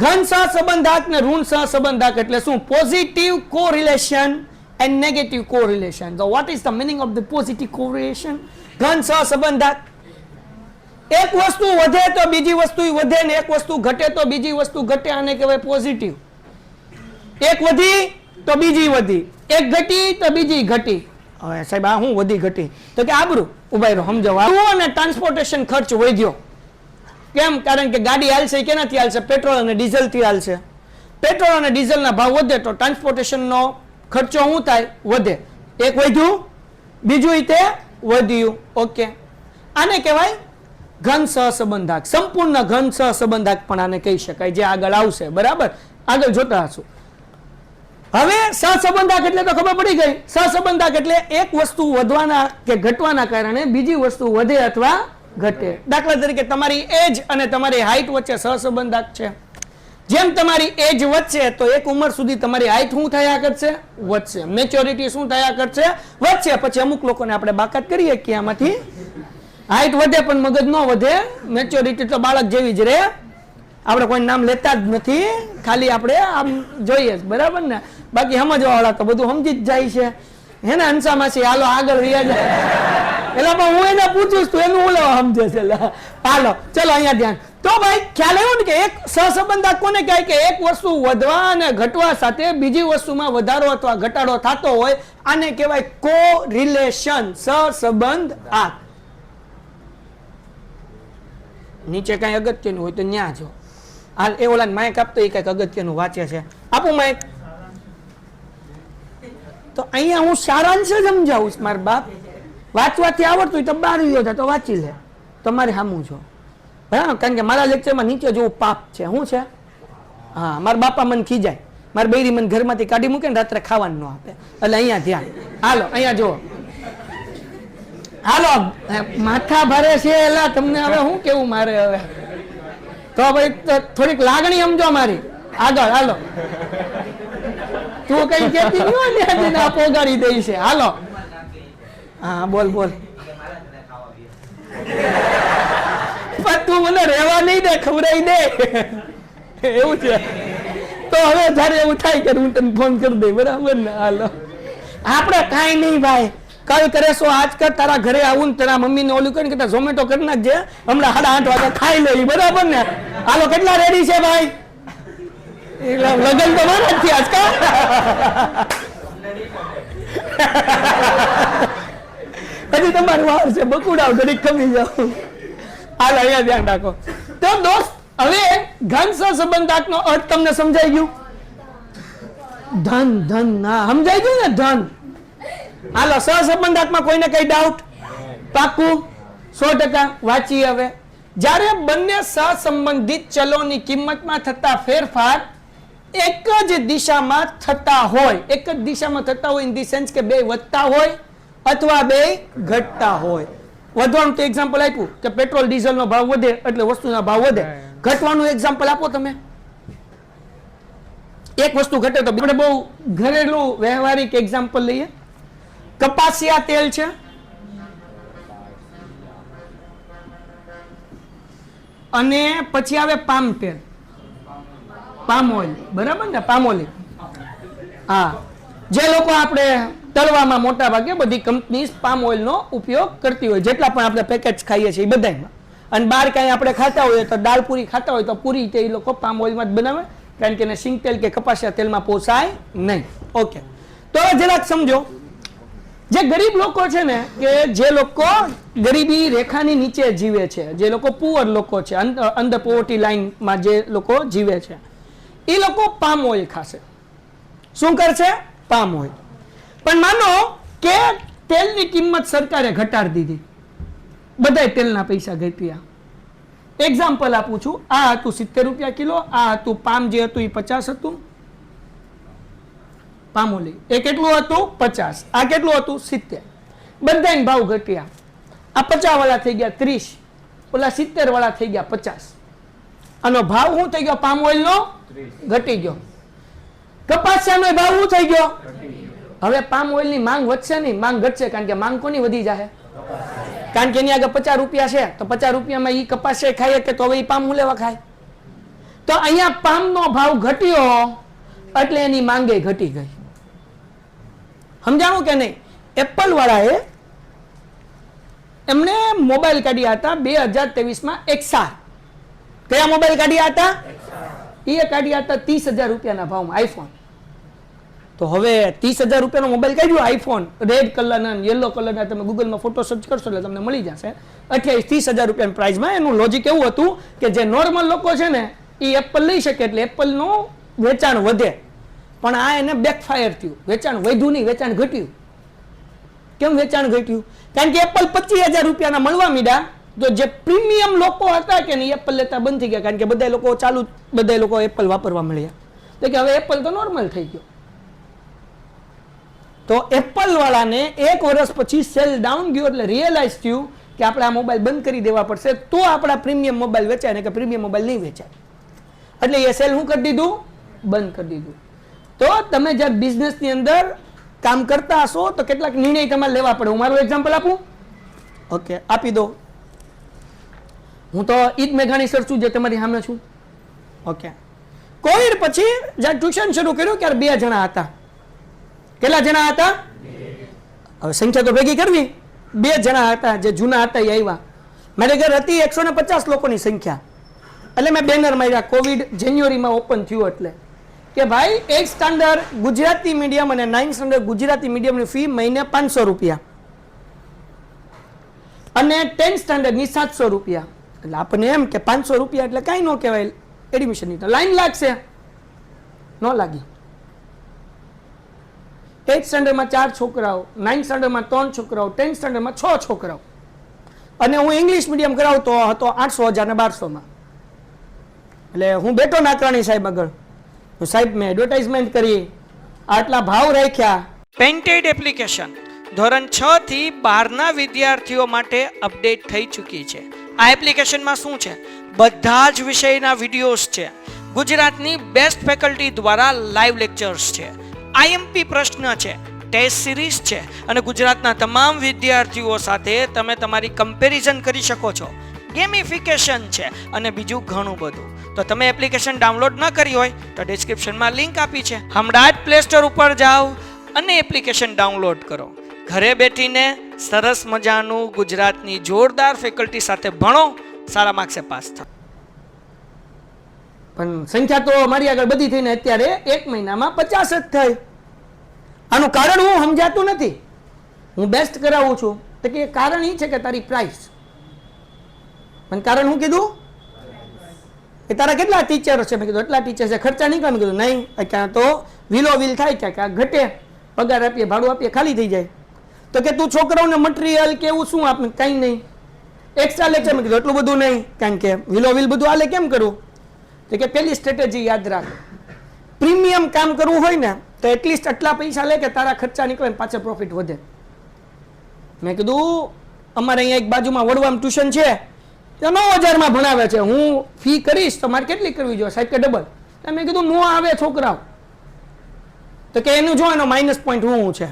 ઘન સહસંબંધાંક ને ઋણ સહસંબંધાંક એટલે શું? Positive correlation and negative correlation. So what is the meaning of the positive correlation? ઘન સહસંબંધાંક. એક વસ્તુ વધે તો બીજી વસ્તુ વધે ને એક વસ્તુ ઘટે તો બીજી વસ્તુ ઘટે. આને કહેવાય પોઝિટિવ. એક વધી તો બીજી વધી, એક ઘટી તો બીજી ઘટી. હવે સાહેબ આ હું વધી ઘટી? તો કે આબરૂ. ઉભા રહો, સમજાવો. અને ટ્રાન્સપોર્ટેશન ખર્ચ વધ્યો. કેમ? કારણ કે ગાડી હાલશે કેનાથી હાલશે? પેટ્રોલ અને ડીઝલ થી હાલશે. પેટ્રોલ અને ડીઝલના ભાવ વધે તો ટ્રાન્સપોર્ટેશનનો ખર્ચો શું થાય? વધે. એક વધ્યું, બીજું તે વધ્યું. ઓકે. આને કહેવાય ઘન સહસંબંધાંક. સંપૂર્ણ ઘન સહસંબંધાંક પણ આને કહી શકાય, જે આગળ આવશે. બરાબર? આગળ જોતા હશું. હવે સહસંબંધાંક એટલે તો ખબર પડી ગઈ. સહસંબંધાંક એટલે એક વસ્તુ વધવાના કે ઘટવાના કારણે બીજી વસ્તુ વધે અથવા ઘટે. દાખલા તરીકે તમારી એજ અને તમારી હાઈટ વચ્ચે સહસંબંધાત છે. જેમ તમારી એજ વધશે તો એક ઉંમર સુધી તમારી હાઈટ શું થયા કરશે? વધશે. મેચ્યોરિટી શું થયા કરશે? વધશે. પછી અમુક લોકોને આપણે બાકાત કરીએ કે આમાંથી હાઈટ વધે પણ મગજ ન વધે, મેચ્યોરિટી તો બાળક જેવી જ રહે. આપણે કોઈ નામ લેતા જ નથી, ખાલી આપણે આમ જોઈએ બરાબર ને. બાકી સમજવા વાળા તો બધું સમજી જ જાય છે હે ને હંસામાસી. હાલો આગળ રહ્યા જાય એટલે પણ હું એને પૂછું છું એનું હું લેવા સમજે છે. હાલો ચલો અહીંયા ધ્યાન. તો ભાઈ ખ્યાલ આવ્યો ને કે એક સહસંબંધાત કોને કહેવાય કે એક વસ્તુ વધવા અને ઘટવા સાથે બીજી વસ્તુમાં વધારો અથવા ઘટાડો થતો હોય આને કહેવાય કોરિલેશન, સહસંબંધાત. નીચે કઈ અગત્યનું હોય તો ન્યા જો. હાલ એ ઓલા માઇક આપતો એ કઈક અગત્યનું વાંચે છે. આપું માઇક. તો અહીંયા હું સારાંશ જ સમજાવું છું મારા બાપ. વાંચવાથી આવડતું હોય તો બાર વિયો તો વાંચી લે, તમારે સામું છો બરાબર. કારણ કે મારા લેક્ચરમાં નીચે જેવું પાપ છે. શું છે? હા, મારા બાપા મને ખીજાય, મારા બૈરી મને ઘરમાંથી કાઢી મૂકે ને રાત્રે ખાવાનું ન આપે. એટલે અહીંયા ધ્યાન. હાલો અહીંયા જુઓ. હાલો માથા ભરે છે એલા તમને હવે શું કેવું મારે હવે તો ભાઈ થોડીક લાગણી સમજો મારી. આગળ હાલો. તું કઈ કેતી નહીં હોય પોગાડી દઈ છે. હાલો હા બોલ બોલ. પણ તું મને રહેવા નહીં દે, ખવડાવી દે એવું છે. તો હવે જયારે એવું થાય કે હું તને ફોન કરી દઈ બરાબર ને. હાલો આપણે કાંઈ નહીં ભાઈ, કઈ કરે છો આજ કર, તારા ઘરે આવું ને તારા મમ્મી ને ઓલું કરીને કે ઝોમેટો કરી નાખજે, હમણાં 8:30 વાગે ખાઈ લઈ બરાબર ને. હાલો કેટલા રેડી છે ભાઈ? લગન તો મારા જ થયા કા. હજી તમારું વાર છે, બકુડાવ ઘડીક ખમી જાવ. હાલ અહીંયા ધ્યાન રાખો. તો દોસ્ત હવે ઘન સહસંબંધાત નો અર્થ તમને સમજાઈ ગયું? ધન ધન ના સમજાઈ ગયું ને? ધન. હાલો સહસંબંધાતમાં કોઈને કઈ ડાઉટ? પાક્કું 100%. વાંચીએ હવે. જ્યારે બંને સહસંબંધિત ચલોની કિંમતમાં થતા ફેરફાર એક જ દિશામાં થતા હોય, એક જ દિશામાં થતા હોય ઇન ધી સેન્સ કે બે વધતા હોય અથવા બે ઘટતા હોય. વધવાનું તો એક્ઝામ્પલ આપ્યું કે પેટ્રોલ ડીઝલ નો ભાવ વધે એટલે વસ્તુના ભાવ વધે. ઘટવાનું એક્ઝામ્પલ આપો તમે. એક વસ્તુ ઘટે તો આપણે બહુ ઘરેલું વ્યવહારિક એક્ઝામ્પલ લઈએ. કપાસિયા તેલ છે, અને પછી આવે પામ તેલ, પામ ઓઇલ બરાબર ને. પામ ઓઇલ હા, જે લોકો આપણે તળવામાં મોટા ભાગે બધી કંપની પામ ઓઇલ નો ઉપયોગ કરતી હોય, જેટલા પણ આપણે પેકેજ ખાઈએ છીએ બધામાં. અને બહાર કઈ આપણે ખાતા હોઈએ તો દાળ પૂરી ખાતા હોય તો પૂરી તે લોકો પામ ઓઇલમાં જ બનાવે, કારણ કે એને સિંગ તેલ કે કપાસિયા તેલમાં પોસાય નહીં. ઓકે, તો હવે જરાક સમજો. જે ગરીબ લોકો છે ને, કે જે લોકો ગરીબી રેખાની નીચે જીવે છે, જે લોકો પુઅર લોકો છે, અંડર પોવર્ટી લાઈનમાં જે લોકો જીવે છે, એ લોકો પામ ઓઇલ ખાશે. શું કરશે? Palm oil. પણ માનો કે તેલની કિંમત સરકારે ઘટાડી દીધી, બધા તેલના પૈસા ઘટ્યા. એક્ઝામ્પલ આપું છું. આ હતું 70 રૂપિયા કિલો, આ હતું પામ જે હતું એ 50 હતું. પામોલી એ કેટલું હતું? 50. આ કેટલું હતું? 70. બધાને ભાવ ઘટ્યા. આ 50 વાળા થઈ ગયા 30, ઓલા 70 વાળા થઈ ગયા 50. આનો ભાવ શું થઈ ગયો? પામ ઓઇલ નો ઘટી ગયો. કપાસિયાનો ભાવ શું થઈ ગયો? હવે પામ ઓઇલ ની માંગ વધશે નહીં, માંગ ઘટશે. કારણ કે માંગ કોની વધી જાય? કારણ કે એની આગળ 50 રૂપિયા છે, તો 50 રૂપિયામાં એ કપાસિયા ખાય કે તો હવે એ પામ હું લેવા ખાય. તો અહીંયા પામ નો ભાવ ઘટ્યો એટલે એની માંગે ઘટી ગઈ. સમજાણું કે નહીં? એપલ વાળાએ એમને મોબાઈલ કાઢ્યા હતા 2023માં XR. કયા મોબાઈલ કાઢ્યા હતા? એ કાઢ્યા હતા 30,000 રૂપિયાના ભાવમાં આઈફોન. તો હવે 30,000 રૂપિયાનો મોબાઈલ કાઢ્યો આઈફોન, રેડ કલરના યલો કલરના, તમે ગૂગલમાં ફોટો સર્ચ કરશો એટલે તમને મળી જશે. 28-30,000 રૂપિયાની પ્રાઇસમાં. એનું લોજિક એવું હતું કે જે નોર્મલ લોકો છે ને એ એપલ લઈ શકે એટલે એપલનું વેચાણ વધે. પણ આ એને બેકફાયર થયું, વેચાણ વધ્યું નહીં, વેચાણ ઘટ્યું. કેમ વેચાણ ઘટ્યું? કારણ કે એપલ 25,000 રૂપિયાના મળવા માંડ્યા, તો જે પ્રીમિયમ લોકો હતા કે નહીં એપલ લેતા બંધ થઈ ગયા. કારણ કે બધા લોકો એપલ વાપરવા મળ્યા, તો કે હવે એપલ તો નોર્મલ થઈ ગયો. તો એપલ વાળાને 1 વર્ષ પછી સેલ ડાઉન ગયો એટલે રિયલાઇઝ થયું કે આપણે આ મોબાઈલ બંધ કરી દેવા પડશે તો આપણા પ્રીમિયમ મોબાઈલ વેચાય ને કે પ્રીમિયમ મોબાઈલ નહીં વેચાય. એટલે એ સેલ શું કરી દીધું? બંધ કરી દીધું. તો તમે જ્યારે બિઝનેસની અંદર કામ કરતા હશો તો કેટલાક નિર્ણય તમારે લેવા પડે. હું મારું એક્ઝામ્પલ આપું? ઓકે, આપી દો. હું તો ઈદ મેઘાણી સર છું જે તમારી સામે છું. ઓકે, કોવિડ પછી જ્યારે ટ્યુશન શરૂ કર્યું ત્યારે 2 જણા હતા. કેટલા જણા હતા? હવે સંખ્યા તો ભેગી કરવી. 2 જણા હતા જે જૂના હતા એ આવ્યા. મારે ઘર હતી 150 લોકોની સંખ્યા. એટલે મેં બેનર માર્યા કોવિડ જાન્યુઆરીમાં ઓપન થયું એટલે કે ભાઈ 8 સ્ટાન્ડર્ડ ગુજરાતી મીડિયમ અને 9 સ્ટાન્ડર્ડ ગુજરાતી મીડિયમની ફી મહિને 500 રૂપિયા અને 10 સ્ટાન્ડર્ડની 700 રૂપિયા. એટલે આપણને એમ કે 500 રૂપિયા એટલે કાંઈ ન કહેવાય એડમિશનની, તો લાઈન લાગશે. ન લાગી. 8 સ્ટાન્ડર્ડમાં 4 છોકરાઓ, 9 સ્ટાન્ડર્ડમાં 3 છોકરાઓ, 10 સ્ટાન્ડર્ડમાં 6 છોકરાઓ. અને હું ઇંગ્લિશ મીડિયમ કરાવતો હતો 800 ને 1200માં. એટલે હું બેઠો નાકરાણી સાહેબ આગળ, સાહેબ મેં એડવર્ટાઇઝમેન્ટ કરી, આટલા ભાવ રાખ્યા. પેન્ટેડ એપ્લિકેશન ધોરણ 6 થી 12ના વિદ્યાર્થીઓ માટે અપડેટ થઈ ચૂકી છે. આ એપ્લિકેશનમાં શું છે? બધા જ વિષયના વિડીયોઝ છે. ગુજરાતની બેસ્ટ ફેકલ્ટી દ્વારા લાઈવ લેક્ચર્સ છે. આઈએમપી પ્રશ્ન છે, ટેસ્ટ સિરીઝ છે અને ગુજરાતના તમામ વિદ્યાર્થીઓ સાથે તમે તમારી કમ્પેરિઝન કરી શકો છો. ગેમિફિકેશન છે અને બીજું ઘણું બધું. તો તમે એપ્લિકેશન ડાઉનલોડ ન કરી હોય તો ડિસ્ક્રિપ્શનમાં લિંક આપી છે. હમણાં જ પ્લે સ્ટોર ઉપર જાઓ અને એપ્લિકેશન ડાઉનલોડ કરો. ઘરે બેઠીને સરસ મજાનું ગુજરાતની જોરદાર ફેકલ્ટી સાથે ભણો, સારા માર્ક્સે પાસ થાઓ. પણ સંખ્યા તો મારી આગળ બધી થઈને અત્યારે 1 મહિનામાં 50 જ થઈ. આનું કારણ હું સમજાતું નથી. હું બેસ્ટ કરાવું છું તો કે કારણ એ છે કે તારી પ્રાઇસ. પણ કારણ હું કીધું કે તારા કેટલા ટીચર છે? મેં કીધું એટલા ટીચર છે. ખર્ચા નહીં કામ? કીધું નહીં, ક્યાં તો વિલો વિલ થાય, ક્યાં ઘટે, પગાર આપીએ, ભાડું આપીએ, ખાલી થઈ જાય. તો કે તું છોકરાઓને મટીરિયલ કે એવું શું આપે? કંઈ નહીં. Extra lecture? મેં કીધું એટલું બધું નહીં, કારણ કે વિલો વિલ બધું હાલે કેમ કરું? તો કે પહેલી સ્ટ્રેટેજી યાદ રાખ, પ્રીમિયમ કામ કરવું હોય ને તો એટલીસ્ટ આટલા પૈસા લે કે તારા ખર્ચા નીકળે ને પાછળ પ્રોફિટ વધે. મેં કીધું અમારે અહીંયા એક બાજુમાં વડવામાં ટ્યુશન છે, 9000માં ભણાવે છે. હું ફી કરીશ તો મારે કેટલી કરવી જોઈએ? સાહેબ કે ડબલ. મેં કીધું નો આવે છોકરાઓ. તો કે એનું જો એનો માઇનસ પોઈન્ટ હું છે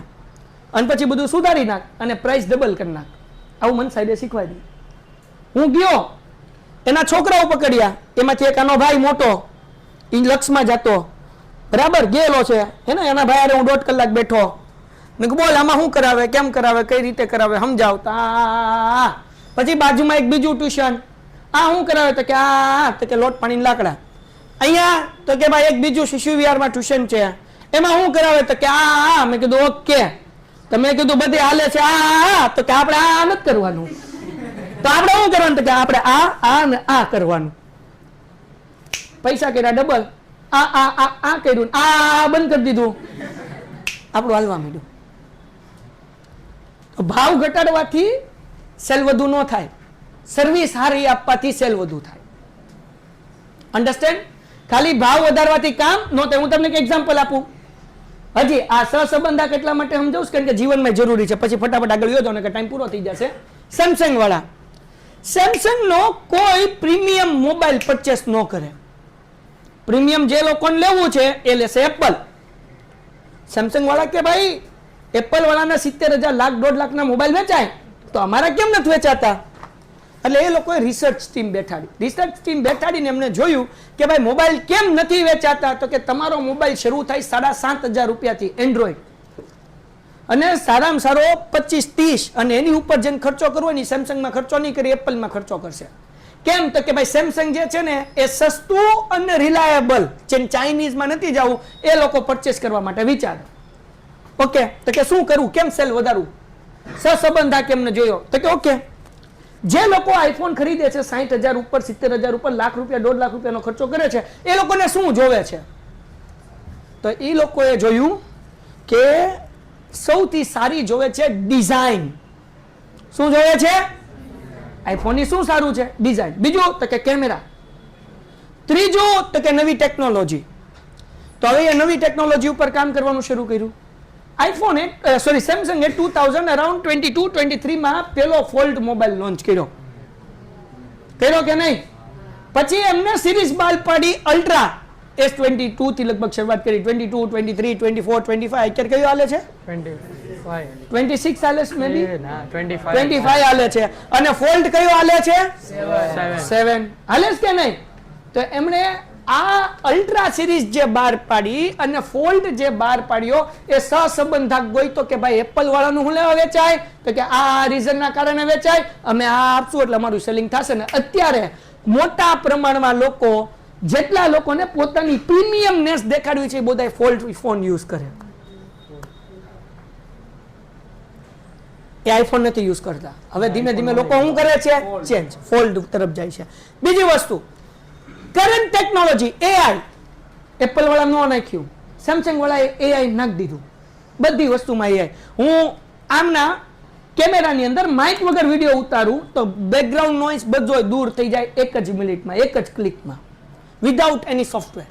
અને પછી બધું સુધારી નાખ અને પ્રાઇસ ડબલ કરી નાખ. આવું મને સાહેબે શીખવાડી. હું ગયો, એના છોકરાઓ પકડ્યા. એમાંથી એક આનો ભાઈ મોટો એ લક્ષમાં જતો, બરાબર ગયેલો છે એને. એના ભાઈ અરે હું 1.5 કલાક બેઠો. મેં કહ્યું બોલ આમાં શું કરાવે, કેમ કરાવે, કઈ રીતે કરાવે, સમજાવતા. પછી બાજુમાં એક બીજું ટ્યુશન, આ શું કરાવે? તો કે આ તો કે લોટ પાણીના લાકડા. અહીંયા તો કે ભાઈ એક બીજું શિશુ વિહારમાં ટ્યુશન છે, એમાં શું કરાવે? તો કે આ. મેં કીધું ઓકે. તો મેં કીધું બધે હાલે છે આ, તો કે આપણે આ નથી કરવાનું. તો આપણે શું કરવાનું? તો કે આપણે આ ને આ કરવાનું. પૈસા કર્યા ડબલ, આ કર્યું, આ બંધ કરી દીધું, આપણું હાલવા માંડ્યું. તો ભાવ ઘટાડવાથી સેલ વધુ ન થાય, સર્વિસ સારી આપવાથી સેલ વધુ થાય. અન્ડરસ્ટેન્ડ? ખાલી ભાવ વધારવાથી કામ ન થાય. હું તમને એક એક્ઝામ્પલ આપું. હજી આ સહસંબંધા કેટલા માટે સમજાવું કારણ કે જીવનમાં જરૂરી છે. પછી ફટાફટ આગળ યોજો ને કે ટાઈમ પૂરો થઈ જશે. સેમસંગ વાળા, સેમસંગ નો કોઈ પ્રીમિયમ મોબાઈલ પરચેસ ન કરે. પ્રીમિયમ જે લોકોને લેવું છે એ લેશે એપલ. સેમસંગ વાળા કે ભાઈ એપલ વાળાના 70,000 લાખ 1.5 લાખના મોબાઈલ વેચાય તો અમારા કેમ નથી વેચાતા? એટલે એ લોકોએ રિસર્ચ ટીમ બેઠાડીને એમને જોયું કે ભાઈ મોબાઈલ કેમ નથી વેચાતા? તો કે તમારો મોબાઈલ શરૂ થાય 7,500 રૂપિયાથી એન્ડ્રોઈડ, અને સારામાં સારો 25-30, અને એની ઉપર જેને ખર્ચો કરવો એની સેમસંગમાં ખર્ચો નહીં કરી એપલમાં ખર્ચો કરશે. કેમ? તો કે ભાઈ સેમસંગ જે છે ને એ સસ્તું અને રિલાયેબલ છે, ચાઇનીઝમાં નથી જવું, એ લોકો પરચેસ કરવા માટે વિચારે. ઓકે, તો કે શું કરવું, કેમ સેલ વધારવું, સહસંબંધા કેમને જોયો? તો કે ઓકે, જે લોકો આઈફોન ખરીદે છે 60,000 ઉપર, 70,000 ઉપર, લાખ રૂપિયા 1.5 લાખ રૂપિયાનો ખર્ચો કરે છે, એ લોકોને શું જોવે છે? તો એ લોકોએ જોયું કે સૌથી સારી જોવે છે ડિઝાઇન. શું જોવે છે? આઈફોનની શું સારું છે? ડિઝાઇન. બીજું તો કે કેમેરા. ત્રીજું તો કે નવી ટેકનોલોજી. તો હવે એ નવી ટેકનોલોજી ઉપર કામ કરવાનું શરૂ કર્યું. આઈફોન સોરી સેમસંગે 2000 અરાઉન્ડ 22-23 માં પેલો ફોલ્ડ મોબાઈલ લોન્ચ કર્યો કે નહીં? પછી એમને સિરીઝ બાલ પાડી અલ્ટ્રા S22 થી લગભગ શરૂઆત કરી. 22, 23, 24, 25 અત્યારે કયું હાલે છે? 26 હાલે છે મે બી. 25 હાલે છે. અને ફોલ્ડ કયો હાલે છે? 7 હાલે છે કે નહીં? તો એમણે આ અલ્ટ્રા સિરીઝ જે બહાર પાડી અને ફોલ્ડ જે બહાર પાડ્યો એ સહસંબંધાક ગોઈતો કે ભાઈ એપલ વાળાનું હું લેવા વેચાય, તો કે આ રીઝનના કારણે વેચાય, અમે આ આપશું એટલે અમારું સેલિંગ થશે. ને અત્યારે મોટા પ્રમાણમાં લોકો, જેટલા લોકોને પોતાની પ્રીમિયમનેસ દેખાડવી છે, એ બધા ફોલ્ડ ફોન યુઝ કરે. એ આઈફોન નથી યુઝ કરતા. હવે ધીમે ધીમે લોકો શું કરે છે? ચેન્જ, ફોલ્ડ તરફ જાય છે. બીજી વસ્તુ, કરંટ ટેકનોલોજી AI. એપલ વાળા નો નાખ્યું, સેમસંગ વાળાએ AI નાખી દીધું. બધી વસ્તુમાં AI. હું આમના કેમેરાની અંદર માઇક વગર વિડીયો ઉતારું તો બેકગ્રાઉન્ડ નોઇઝ બધો દૂર થઈ જાય એક જ મિનિટમાં, એક જ ક્લિકમાં, વિધાઉટ એની સોફ્ટવેર.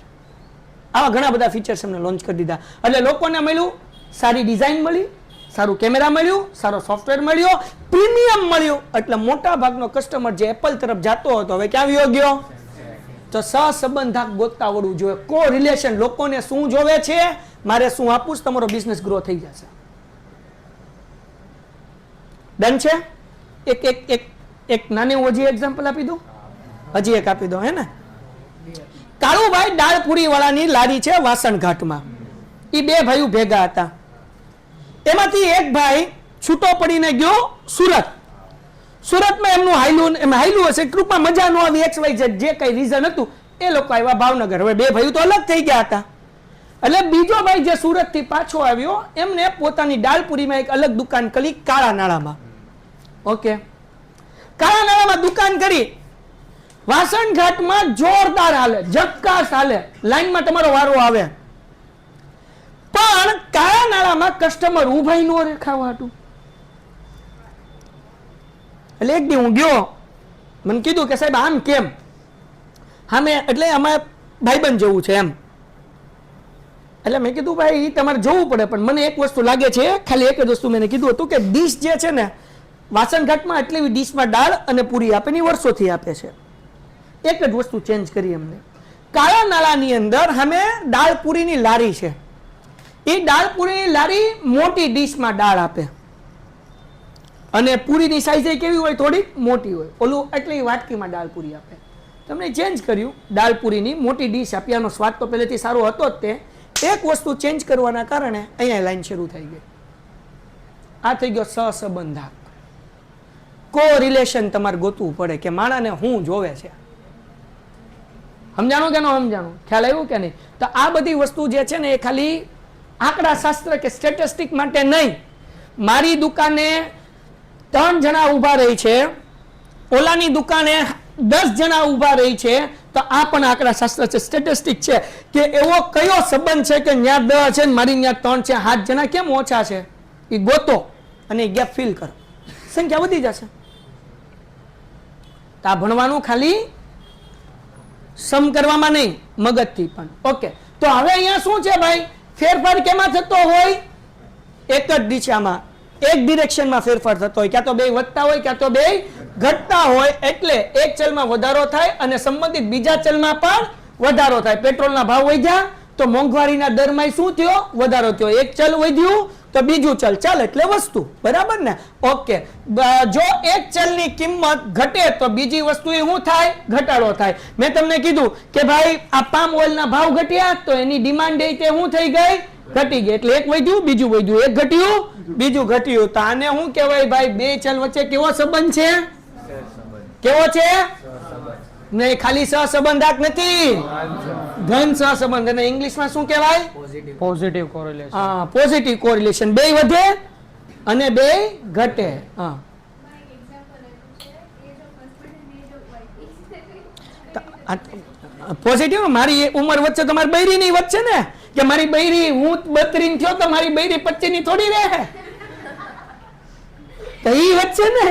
આવા ઘણા બધા ફીચર્સ એમને લોન્ચ કરી દીધા. એટલે લોકોને મળ્યું, સારી ડિઝાઇન મળી, સારું કેમેરા મળ્યું, સારો સોફ્ટવેર મળ્યો, પ્રીમિયમ મળ્યું. એટલે મોટા ભાગનો કસ્ટમર જે એપલ તરફ જતો હતો હવે ક્યાં વયો ગયો? તો સહસંબંધાક ગોતતા આવડવું જોઈએ. કો રિલેશન, લોકોને શું જોવે છે, મારે શું આપવું, તમારો બિઝનેસ ગ્રો થઈ જશે. ડન છે? એક નાની હજી એક્ઝામ્પલ આપી દઉં, હજી એક આપી દો હે ને. કાળુભાઈ દાળપુરી વાળાની લારી છે વાસણઘાટમાં. એ બે ભાઈઓ ભેગા હતા. એમાંથી એક ભાઈ છૂટો પડીને ગયો સુરત. સુરતમાં એમનું હાયલું હશે, ટૂંકમાં મજા ન આવી, XYZ જે કઈ રીઝન હતું, એ લોકો આવ્યા ભાવનગર. હવે બે ભાઈઓ તો અલગ થઈ ગયા હતા. એટલે બીજો ભાઈ જે સુરત થી પાછો આવ્યો, એમને પોતાની દાળપુરીમાં એક અલગ દુકાન કરી કાળા નાળામાં. ઓકે, કાળા નાળામાં દુકાન કરી. વાસણઘાટમાં જોરદાર હાલે, જક્કાસ હાલે, લાઈનમાં તમારો વારો આવે. પણ કાળા નાળામાં કસ્ટમર ઉભાઈ નો રેખાવા હતું. એટલે એક દી હું ગયો, મને કીધું કે સાહેબ આમ કેમ? હા એટલે આમાં ભાઈબંધ જેવું છે એમ. એટલે મેં કીધું ભાઈ તમારે જોવું પડે, પણ મને એક વસ્તુ લાગે છે, ખાલી એક જ વસ્તુ મેં કીધું હતું કે ડીશ જે છે ને વાસણઘાટમાં એટલી ડીશમાં દાળ અને પૂરી આપે ને વર્ષોથી આપે છે. એક જ વસ્તુ ચેન્જ કરી એમને. કાળા નાળાની અંદર અમે દાળ પૂરીની લારી છે. એ દાળ પૂરીની લારી મોટી ડીશમાં દાળ આપે અને પૂરીની સાઈઝ કેવી હોય? થોડીક મોટી હોય. ઓલું એટલી વાટકીમાં દાળ પૂરી આપે. તમને ચેન્જ કર્યું, દાળ પૂરીની મોટી ડીશ આપી. આનો સ્વાદ તો પહેલેથી સારો હતો જ. તે એક વસ્તુ ચેન્જ કરવાના કારણે અહીંયા લાઈન શરૂ થઈ ગઈ. આ થઈ ગયો સહસંબંધાક. કો રિલેશન તમારે ગોતવું પડે કે માણાને હું જોવે છે. સમજાણું કે ન સમજાણું? ખ્યાલ આવ્યું કે નહીં? તો આ બધી વસ્તુ જે છે ને એ ખાલી આંકડા શાસ્ત્ર કે સ્ટેટિસ્ટિક માટે નહીં. મારી દુકાને 3 જણા ઊભા રહી છે, ઓલાની દુકાને 10 જણા ઊભા રહી છે, તો આ પણ આંકડા શાસ્ત્ર છે, સ્ટેટિસ્ટિક છે કે એવો કયો સંબંધ છે કે ત્યાં 10 છે મારી ત્યાં 3 છે, 7 જણા કેમ ઓછા છે? એ ગોતો અને ગેપ ફિલ કરો, સંખ્યા વધી જશે. તો આ ભણવાનું ખાલી સમ કરવામાં નહીં, મગજથી પણ. ઓકે, તો હવે અહીંયા શું છે ભાઈ? ફેરફાર કેમાં થતો હોય? એક જ દિશામાં, એક ડિરેક્શનમાં ફેરફાર થતો હોય. ક્યાં તો બે વધતા હોય, ક્યાં તો બે ઘટતા હોય. એટલે એક ચલમાં વધારો થાય અને સંબંધિત બીજા ચલમાં પણ વધારો થાય. પેટ્રોલના ભાવ વધ્યા તો મોંઘવારીના દરમાં શું થયો? વધારો થયો. એક ચલ વધ્યું તો બીજું ચલ, ચાલ એટલે વસ્તુ, બરાબર ને? ઓકે, જો એક ચલની કિંમત ઘટે તો બીજી વસ્તુ એ શું થાય? ઘટાડો થાય. મેં તમને કીધું કે ભાઈ આ પામ ઓઇલના ભાવ ઘટ્યા તો એની ડિમાન્ડ એ તે શું થઈ ગઈ? ઘટી ગઈ. એટલે એક વધ્યું, બીજું વધ્યું, એક ઘટ્યું, બીજું ઘટ્યું. તો આને શું કહેવાય ભાઈ? બે ચલ વચ્ચે કેવો સંબંધ છે? કેવો છે? નહીં, ખાલી સહસંબંધાક નથી, ઘન સહસંબંધ. અને ઇંગ્લિશમાં શું કહેવાય? Positive correlation. હા, પોઝિટિવ કોરિલેશન. બે વધે અને બે ઘટે. હા, પોઝિટિવ. મારી ઉંમર વચ્ચે તો મારી બૈરીની વચ્ચે ને, કે મારી બૈરી હું 32 થયો તો મારી બૈરી 25 ની થોડી રહે. તો ઈ વચ્ચે ને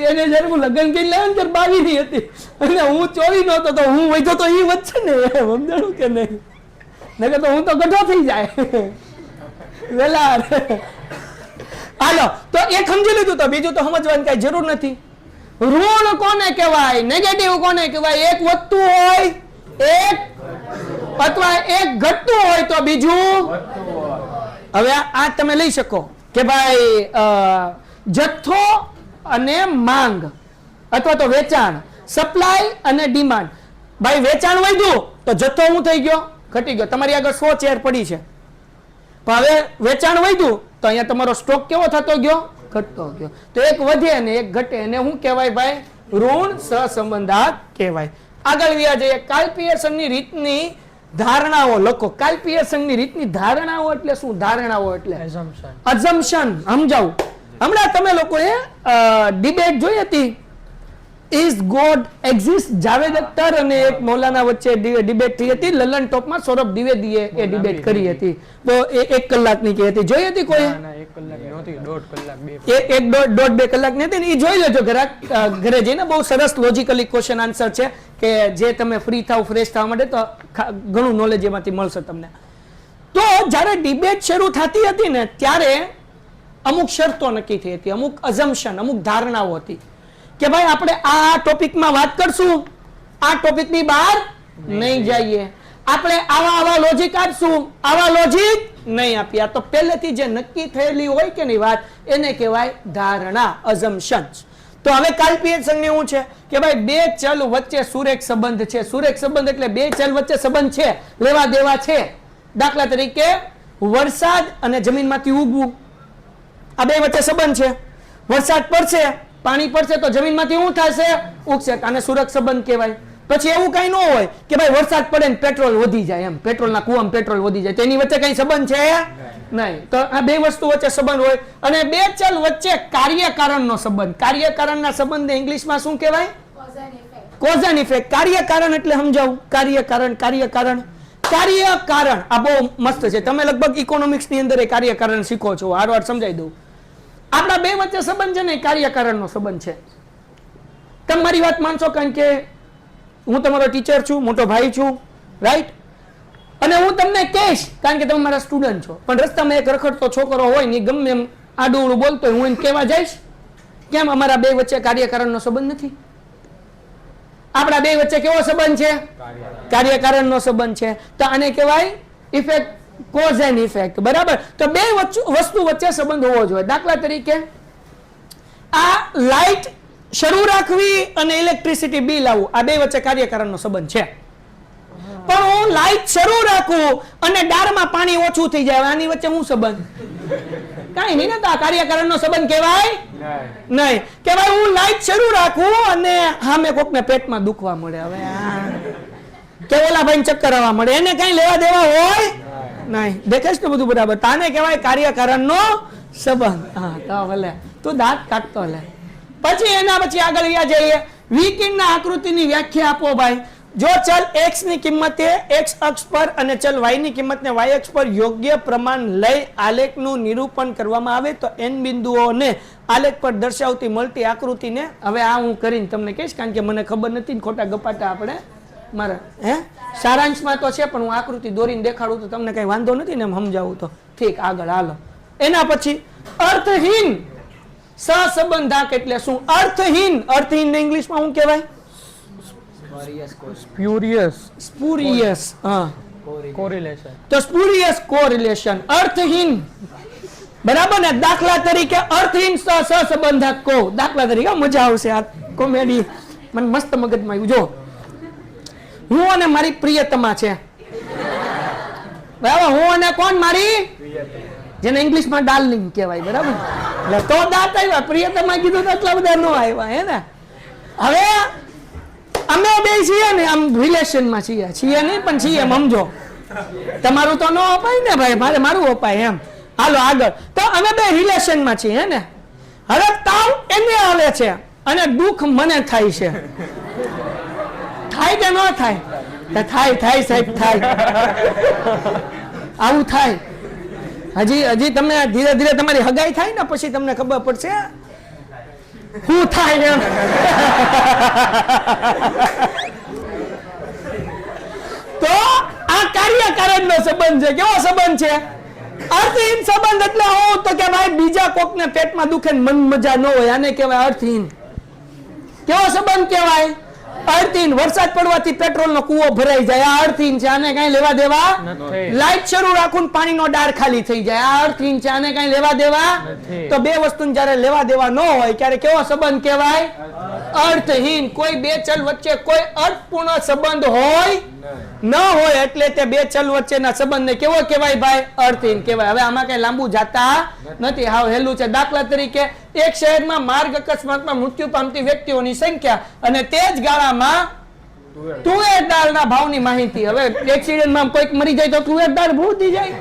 એને જયારે હું લગ્ન કરી લાવ્યો ને ત્યારે 22 ની હતી અને હું 24 નહોતો, તો હું વધ્યો તો ઈ વચ્ચે ને. સમજાણું કે નહીં? નકર તો હું તો ગઢો થઈ જાય. વેલા હાલો તો એક સમજી લીધું તો બીજું તો સમજવાની કઈ જરૂર નથી. ઋણ કોને કહેવાય, નેગેટિવ કોને કહેવાય? એક વધતું હોય એક અથવા એક ઘટતું હોય તો બીજું. હવે આ તમે લઈ શકો કે ભાઈ જથ્થો અને માંગ અથવા તો વેચાણ, સપ્લાય અને ડિમાન્ડ. ભાઈ વેચાણ વધ્યું તો જથ્થો શું થઈ ગયો? ઘટી ગયો. તમારી આગળ 100 ચેર પડી છે પણ હવે વેચાણ વધ્યું તો અહીંયા તમારો સ્ટોક કેવો થતો ગયો? ઘટતો ગયો. તો એક વધે અને એક ઘટે એને શું કહેવાય ભાઈ? ઋણ સહસંબંધાત કહેવાય. આગળ વ્યા જઈએ. કાર્લ પિયર્સનની રીતની ધારણાઓ લખો. કાર્લ પિયર્સનની રીતની ધારણાઓ એટલે શું? ધારણાઓ એટલે અઝમ્પશન. સમજાવું. હમણાં તમે લોકોએ ડિબેટ જોઈ હતી, is God exist? Javed Akhtar અને એક મૌલાના વચ્ચે ડિબેટ થઈ હતી. લલન ટોપમાં સૌરભ દ્વિવેદીએ એ ડિબેટ કરી હતી. તો એ 1 કલાકની કે હતી. જોઈ હતી કોઈ? 1.5-2 કલાકની હતી ને. એ જોઈ લેજો ઘરે જઈને. બહુ સરસ લોજિકલી ક્વેશ્ચન આન્સર છે કે જે તમે ફ્રી થાવ, ફ્રેશ થવા માટે તો ઘણું નોલેજ એમાંથી મળશે તમને. તો જ્યારે ડિબેટ શરૂ થતી હતી ને ત્યારે અમુક શરતો નક્કી થઈ હતી, અમુક અઝમ્પશન, અમુક ધારણાઓ હતી કે ભાઈ આપણે આ ટોપિકમાં વાત કરશું, આ ટોપિકની બહાર નહીં જઈએ, આપણે આવા લોજિક આપશું, આવા લોજિક નહીં આપીએ. તો પહેલેથી જે નક્કી થયેલી હોય કે નહીં વાત, એને કહેવાય ધારણા, અઝમ્પશન્સ. તો હવે કાર્લ પિયર્સનને શું છે કે ભાઈ બે ચલ વચ્ચે સુરેખ સંબંધ છે. સુરેખ સંબંધ એટલે બે ચલ વચ્ચે સંબંધ છે, લેવા દેવા છે. દાખલા તરીકે વરસાદ અને જમીનમાંથી ઉગવું, આ બે વચ્ચે સંબંધ છે. વરસાદ પડશે, પાણી પડશે તો જમીનમાંથી શું થશે? ઉગશે. આને સુરેખ સંબંધ કહેવાય. પછી એવું કઈ ન હોય કે ભાઈ વરસાદ પડે ને પેટ્રોલ વધી જાય, એમ પેટ્રોલના કુવામાં પેટ્રોલ વધી જાય, તો એની વચ્ચે કઈ સંબંધ છે નહીં. તો આ બે વસ્તુ વચ્ચે સંબંધ હોય. અને બે ચલ વચ્ચે કાર્યકારણનો સંબંધ. કાર્યકારણના સંબંધને ઇંગ્લિશમાં શું કહેવાય? Cause and effect. કાર્યકારણ એટલે સમજાવું. કાર્યકારણ કાર્યકારણ આ બહુ મસ્ત છે. તમે લગભગ ઇકોનોમિક્સ ની અંદર એ કાર્યકારણ શીખો છો. હારવાર સમજાઈ દઉં. આપણા બે વચ્ચે સંબંધ છે ને કાર્યકારણનો સંબંધ છે. તમે મારી વાત માનશો કારણ કે હું તમારો ટીચર છું, મોટો ભાઈ છું, રાઈટ? અને હું તમને કહીશ કારણ કે તમે મારા સ્ટુડન્ટ છો. પણ રસ્તામાં એક રખડતો છોકરો હોય ને ગમે એમ આડું બોલતો હોય, હું એને કહેવા જઈશ કેમ અમારા બે વચ્ચે કાર્યકારણનો સંબંધ નથી? આપણા બે વચ્ચે કેવો સંબંધ છે? કાર્યકારણનો સંબંધ છે. તો આને કહેવાય ઇફેક્ટ, કોઝ એન્ડ ઇફેક્ટ. બરાબર? તો બે વસ્તુ વચ્ચે સંબંધ હોવો જોઈએ. દાખલા તરીકે આ લાઈટ શરૂ રાખવી અને ઇલેક્ટ્રિસિટી બિલ આવવું, આ બે વચ્ચે કાર્યકારણનો સંબંધ છે. પણ હું લાઈટ શરૂ રાખું અને ડારમાં પાણી ઓછું થઈ જાય, આની વચ્ચે શું સંબંધ? કઈ નહીં ને. તો આ કાર્યકારણનો સંબંધ કહેવાય નહીં. કહેવાય હું લાઈટ શરૂ રાખું અને સામે કોકને પેટમાં દુખવા મળે, હવે કે ઓલા ભાઈને ચક્કર આવવા મળે, એને કઈ લેવા દેવા હોય નહીં. દેખાશ ને બધું બરાબર? તાને કહેવાય કાર્યકારણનો સંબંધ. હા તો ભલે તું દાંત કાઢતો લે. પછી એના પછી આગળ વ્યા જઈએ. વિકિન્ડના આકૃતિની વ્યાખ્યા આપો ભાઈ. જો ચલ x ની કિંમતે x અક્ષ પર અને ચલ y ની કિંમતને y અક્ષ પર યોગ્ય પ્રમાણ લઈ આલેખનું નિરૂપણ કરવામાં આવે તો n બિંદુઓને આલેખ પર દર્શાવતી મળતી આકૃતિને, હવે આ હું કરીને તમને કહીશ કારણ કે મને ખબર નથી, ખોટા ગપાટા આપણે મારા સારાંશમાં તો છે પણ હું આકૃતિ દોરીને દેખાડું તો તમને કઈ વાંધો નથી ને એમ સમજાવું તો ઠીક. આગળ હાલો. એના પછી અર્થહીન સહસંબંધાક એટલે શું? અર્થહીન. અર્થહીન ને ઇંગ્લિશમાં શું કહેવાય? સ્પુરિયસ. હા, કોરિલેશન. તો સ્પુરિયસ કોરિલેશન, અર્થહીન. બરાબર ને? દાખલા તરીકે અર્થહીન સહસંબંધાક કહો. દાખલા તરીકે મજા આવશે આ કોમેડી, મને મસ્ત મગજમાં આવ્યું. જો હું અને મારી પ્રિયતમા છે, બરાબર? હું અને કોણ? મારી, જેને ઇંગ્લિશમાં ડાર્લિંગ કહેવાય. બરાબર? એટલે તો દાંત આવ્યા, પ્રિયતમા કીધું તો એટલા બધા ન આવ્યા, હે ને? હવે અમે બે છીએ ને આમ રિલેશનમાં છીએ નહીં પણ છીએ, સમજો. તમારું તો ન અપાય ને ભાઈ, મારું અપાય એમ. હાલો આગળ. તો અમે બે રિલેશનમાં છીએ, હે ને? હવે તાવ એને આવે છે અને દુઃખ મને થાય છે. થાય કે ન થાય? થાય સાહેબ, થાય. આવું થાય. હજી તમને ધીરે ધીરે તમારી હગાઈ થાય ને પછી તમને ખબર પડશે શું થાય એમ. તો આ કાર્યકારણનો સંબંધ છે. કેવો સંબંધ છે? અર્થહીન સંબંધ એટલે હું તો કે ભાઈ બીજા કોકને પેટમાં દુખે ને મન મજા ન હોય આને કહેવાય અર્થહીન. કેવો સંબંધ કહેવાય? અર્થહીન. વરસાદ પડવાથી પેટ્રોલનો કૂવો ભરાઈ જાય આ અર્થહીન છે, આને કઈ લેવા દેવા નથી. લાઈટ શરૂ રાખું પાણીનો ડાર ખાલી થઈ જાય આ અર્થહીન છે, આને કઈ લેવા દેવા નથી. તો બે વસ્તુને જ્યારે લેવા દેવા ન હોય ત્યારે કેવો સંબંધ કહેવાય? અર્થહીન. કોઈ બે ચલ વચ્ચે કોઈ અર્થપૂર્ણ સંબંધ હોય ન હોય એટલે તે બે ચલ વચ્ચેના સંબંધને કેવો કહેવાય ભાઈ? અર્થહીન કહેવાય. હવે આમાં કઈ લાંબુ જાતા નથી, હાવ હેલું છે. દાખલા તરીકે એક શહેરમાં માર્ગ અકસ્માતમાં મૃત્યુ પામતી વ્યક્તિઓની સંખ્યા અને તે જ ગાળામાં તુવેર દાળના ભાવની માહિતી. હવે એક્સિડન્ટમાં કોઈક મરી જાય તો તુવેર દાળ ભૂતી જાય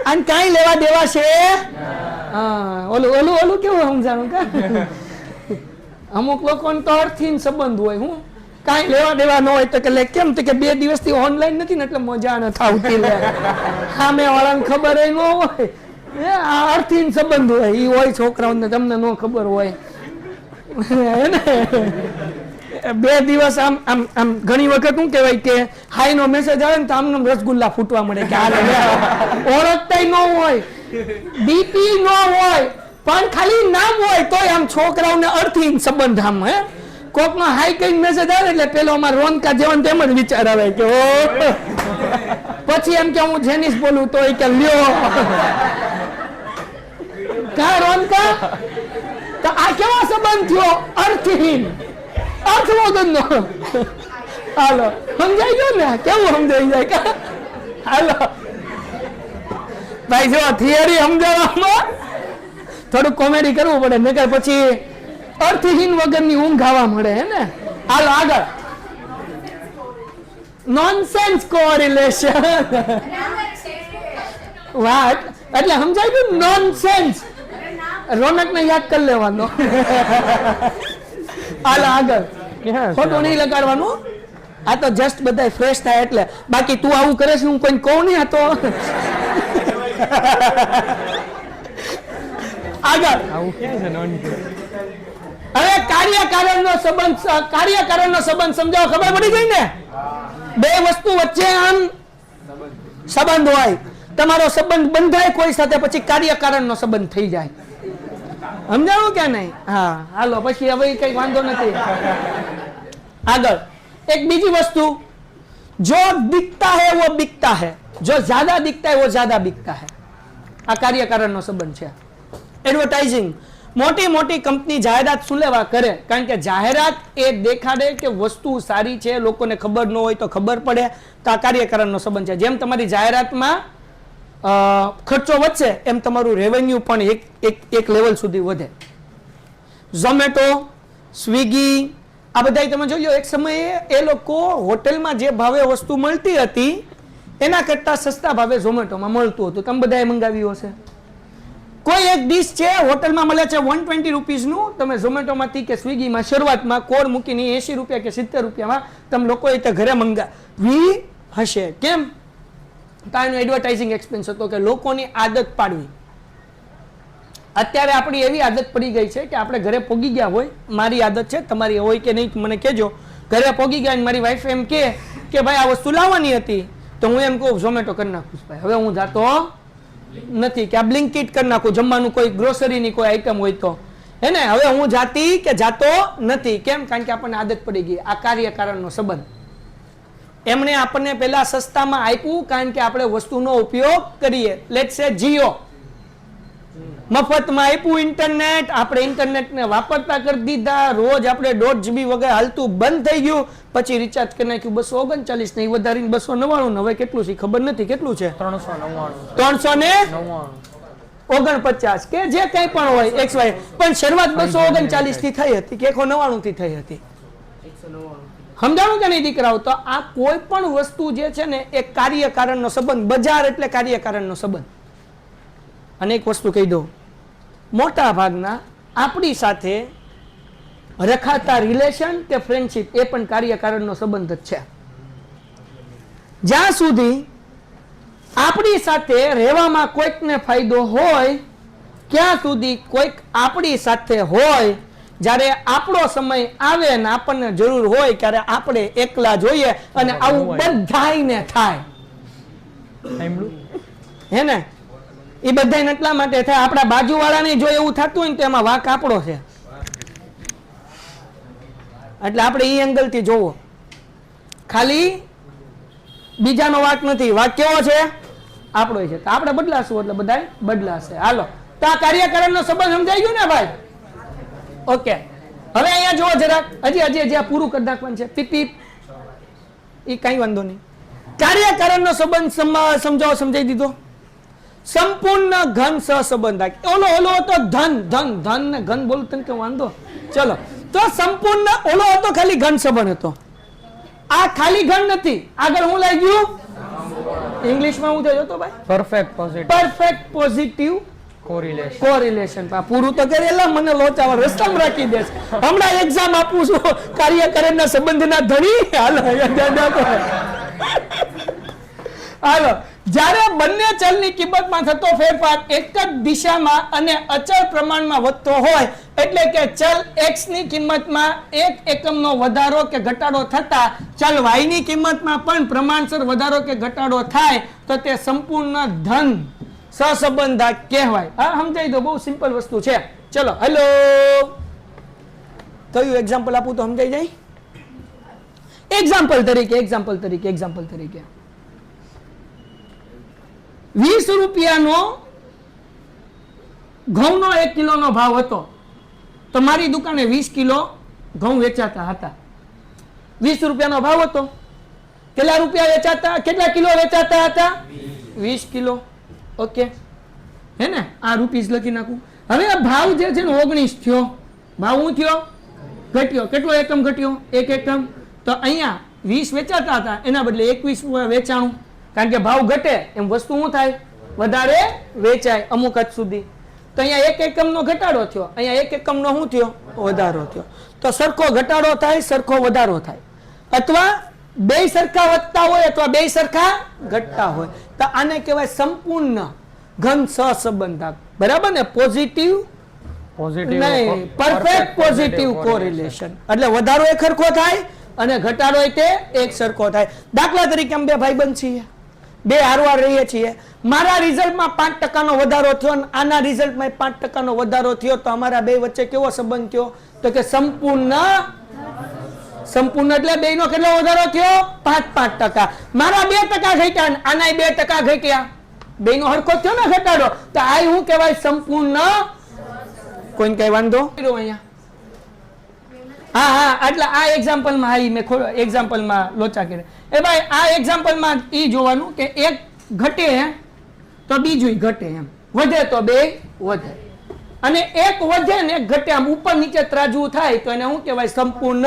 અને કાંઈ લેવા દેવા છે? હા, ઓલું ઓલું ઓલું કેવું સમજાણું કા? અમુક લોકોને તો અર્થહીન સંબંધ હોય. હું કાંઈ લેવા દેવા ન હોય તો કે લે કેમ તો કે 2 દિવસથી ઓનલાઈન નથી ને એટલે મજા ન થાવતી લે સામે વાળાને ખબર ન હોય આ અર્થહીન સંબંધ હોય ઈ હોય છોકરાઓને તમને ન ખબર હોય હે ને 2 દિવસ આમ આમ આમ ઘણી વખત શું કહેવાય કે હાઈ નો મેસેજ આવે ને તો આમ રસગુલ્લા ફૂટવા મળે કે હાલે ઓળખતાય ન હોય ડીપી ન હોય પણ ખાલી નામ હોય તોય આમ છોકરાઓને અર્થહીન સંબંધ આમ હે કોક નો હાઈ કઈ મેસેજ આવે એટલે પેલો અમાર રોનકા જેવન તેમ જ વિચાર આવે કે ઓ પછી એમ કે હું જેનિસ બોલું તો એ કે લ્યો કા રોનકા તો આ કેવો સંબંધ થયો? અર્થહીન, અર્થ વગરનો. હાલો સમજાઈ ગયો ને? કેવું સમજાઈ જાય કા? હાલો ભાઈ જો થિયરી સમજાવવામાં થોડું કોમેડી કરવું પડે નકર પછી અર્થહીન વગરની ઊંઘ આવવા મળે હે ને. હાલો આગળ. Nonsense correlation. વાહ, એટલે સમજાય ગયું નોનસેન્સ. રોનકને યાદ કરી લેવાનો. હાલો આગળ. ખોટું નહીં લગાડવાનું. આ તો જસ્ટ બધા ફ્રેશ થાય એટલે. બાકી તું આવું કરે છે હું કોઈ કહું નહીં. આ તો આગળ. હવે કાર્યકારણનો સંબંધ સમજાવો. ખબર પડી ગઈ ને? બે વસ્તુ વચ્ચે આમ સંબંધ હોય. તમારો સંબંધ બંધાય કોઈ સાથે પછી કાર્યકારણનો સંબંધ થઈ જાય. સમજાવું કે નહીં? હા હાલો પછી હવે કઈ વાંધો નથી. આગળ એક બીજી વસ્તુ, જો દિखता है वो बिकता है, जो ज्यादा दिखता है वो ज्यादा बिकता है. આ કાર્યકારણનો સંબંધ છે. એડવર્ટાઇઝિંગ. મોટી મોટી કંપની જાહેરાત શું લેવા કરે? કારણ કે જાહેરાત એ દેખાડે કે વસ્તુ સારી છે, લોકોને ખબર ન હોય તો ખબર પડે. તો આ કાર્યકારણનો સંબંધ છે. જેમ તમારી જાહેરાતમાં ખર્ચો વધશે એમ તમારું રેવન્યુ પણ એક લેવલ સુધી વધે. ઝોમેટો, સ્વિગી આ બધા તમે જોયો એક સમયે એ લોકો હોટેલમાં જે ભાવે વસ્તુ મળતી હતી એના કરતા સસ્તા ભાવે ઝોમેટોમાં મળતું હતું. તમે બધાએ મંગાવ્યું હશે. કોઈ એક ડીશ છે હોટલમાં મળે છે 120 રૂપીસનું, તમે ઝોમેટોમાંથી કે સ્વિગીમાં શરૂઆતમાં કોડ મૂકીને 80 રૂપિયા કે 70 રૂપિયામાં તમે લોકોએ તે ઘરે મંગાવી હશે. કેમ? કારણ એડવર્ટાઇઝિંગ એક્સપેન્સ હતો કે લોકોની આદત પાડવી. અત્યારે આપણી એવી આદત પડી ગઈ છે કે આપણે ઘરે પોગી ગયા હોય, મારી આદત છે, તમારી હોય કે નહીં મને કહેજો, ઘરે પોગી ગયા મારી વાઈફ એમ કે ભાઈ આ વસ્તુ લાવવાની હતી તો હું એમ કહું ઝોમેટો કરી નાખું ભાઈ, હવે હું જાતો નથી કે આ બ્લિંકિટ કરી નાખું, જમવાનું કોઈ ગ્રોસરીની કોઈ આઈટમ હોય તો હે ને. હવે હું જાતી કે જાતો નથી. કેમ? કારણ કે આપણને આદત પડી ગઈ. આ કાર્યકારણનો સંબંધ. એમણે આપણને પહેલા સસ્તામાં આપ્યું કારણ કે આપણે વસ્તુનો ઉપયોગ કરીએ. લેટ્સ સે જીઓ મફતમાં આપ્યું ઇન્ટરનેટ, આપણે ઇન્ટરનેટને વાપરતા કરી દીધા. રોજ આપણે 1.5 GB વગર હાલતું બંધ થઈ ગયું. પછી રિચાર્જ કરી નાખ્યું 239 નહીં વધારીને 299. હવે કેટલું છે ખબર નથી. કેટલું છે? 349 કે જે કંઈ પણ હોય XY. પણ શરૂઆત 239 થી થઈ હતી કે 199 થી થઈ હતી. સમજાણું કે નહીં દીકરાઓ? તો આ કોઈ પણ વસ્તુ જે છે ને એ કાર્યકારણનો સંબંધ. બજાર એટલે કાર્યકારણનો સંબંધ. અને એક વસ્તુ કહી દઉં, મોટા ભાગના આપણી સાથે રખાતા રિલેશન કે ફ્રેન્ડશિપ એ પણ કાર્યકારણનો સંબંધ જ છે. જ્યાં સુધી આપણી સાથે રહેવામાં કોઈકને ફાયદો હોય ત્યાં સુધી કોઈક આપણી સાથે હોય. જ્યારે આપણો સમય આવે ને આપણને જરૂર હોય ત્યારે આપણે એકલા જોઈએ. અને આવું બધાયને થાય હે ને. એ બધાય એટલા માટે થાય આપણા બાજુવાળાને જો એવું થતું હોય ને તો એમાં વાંક આપણો છે, એટલે આપણે એ એંગલ થી જોવો, ખાલી બીજાનો વાંક નથી, વાંક કેવો છે આપણો છે, તો આપણે બદલાશું એટલે બધાય બદલાશે. હાલો, તો આ કાર્યકારણનો સંબંધ સમજાઈ ગયો ને ભાઈ? ઓકે, હવે અહીંયા જુઓ જરાક, હજી આ પૂરું કરી નાખવાનું છે. પીપી એ કઈ વાંધો નહીં. કાર્યકારણનો સંબંધ સમજાવો, સમજાઈ દીધો. સંપૂર્ણ ઘન સહસંબંધ, ઓલો તો ધન ને ઘન બોલતું કે વાંધો. ચલો, તો સંપૂર્ણ ઓલો હતો ખાલી ઘન સંબંધ હતો, આ ખાલી ઘન નથી. આગળ હું લઈ ગયું ઇંગ્લિશમાં હું થયો તો ભાઈ? Perfect positive correlation. પૂરું તો કરેલા, મને લોચાવા રસ્તામાં રાખી દે. હમણાં એક્ઝામ આપું છું કાર્યકારણના સંબંધના ધણી. હાલો, જ્યારે બંને ચલની કિંમતમાં થતો ફેરફાર એક જ દિશામાં અને અચળ પ્રમાણમાં વધતો હોય, એટલે કે ચલ x ની કિંમતમાં 1 એકમનો વધારો કે ઘટાડો થતા ચલ y ની કિંમતમાં પણ પ્રમાણસર વધારો કે ઘટાડો થાય, તો તે સંપૂર્ણ ધન સહસંબંધાંક કહેવાય. હા, સમજાઈ દો, બહુ સિમ્પલ વસ્તુ છે. ચલો, હેલો, કયું એક્ઝામ્પલ આપું તો સમજાઈ જાય? એક્ઝામ્પલ તરીકે 20 રૂપિયાનો ઘઉંનો 1 કિલોનો ભાવ હતો, તો મારી દુકાને 20 કિલો ઘઉં વેચાતા હતા. 20 રૂપિયાનો ભાવ હતો, કેટલા રૂપિયા વેચાતા, કેટલા કિલો વેચાતા હતા? 20 કિલો. ઓકે, હે ને? આ રૂપીસ લખી નાખું. હવે આ ભાવ જે છે ને 19 થયો, ભાવ શું થયો? ઘટ્યો. કેટલો એકમ ઘટ્યો? 1 એકમ. તો અહીંયા 20 વેચાતા હતા, એના બદલે 21 વેચાણું. કારણ કે ભાવ ઘટે એમ વસ્તુ શું થાય? વધારે વેચાય અમુક હદ સુધી. તો અહીંયા 1 એકમનો ઘટાડો થયો, અહીંયા 1 એકમનો શું થયો? વધારો થયો. તો સરખો ઘટાડો થાય, સરખો વધારો થાય, અથવા બે સરખા વધતા હોય અથવા બે સરખા ઘટતા હોય, તો આને કહેવાય સંપૂર્ણ ઘન સહસંબંધાંક. બરાબર ને? પોઝિટિવ નહીં, પરફેક્ટ પોઝિટિવ કોરિલેશન. એટલે વધારો એક સરખો થાય અને ઘટાડો તે એક સરખો થાય. દાખલા તરીકે અમે બે ભાઈબંધ છીએ, બે હારવાર રહીએ છીએ. મારા રિઝલ્ટમાં 5% વધારો થયો અને આના રિઝલ્ટમાં 5% વધારો થયો, તો અમારા બે વચ્ચે કેવો સંબંધ થયો? તો કે સંપૂર્ણ એટલે બેનો કેટલો વધારો થયો? 5%. મારા 2% ઘટ્યા અને આના 2% ઘટ્યા, બેનો હરખો થયો ને ઘટાડો. તો આ શું કહેવાય? સંપૂર્ણ. કોઈને કઈ વાંધો અહીંયા? હા, એટલે આ એક્ઝામ્પલમાં એક્ઝામ્પલમાં લોચા કરે. એ ભાઈ, આ એક્ઝામ્પલમાં ઈ જોવાનું કે એક ઘટે તો બીજું ઘટે, એમ વધે તો બે વધે, અને એક વધે ને એક ઘટે, આમ ઉપર નીચે ત્રાજવું થાય, તો એને શું કહેવાય? સંપૂર્ણ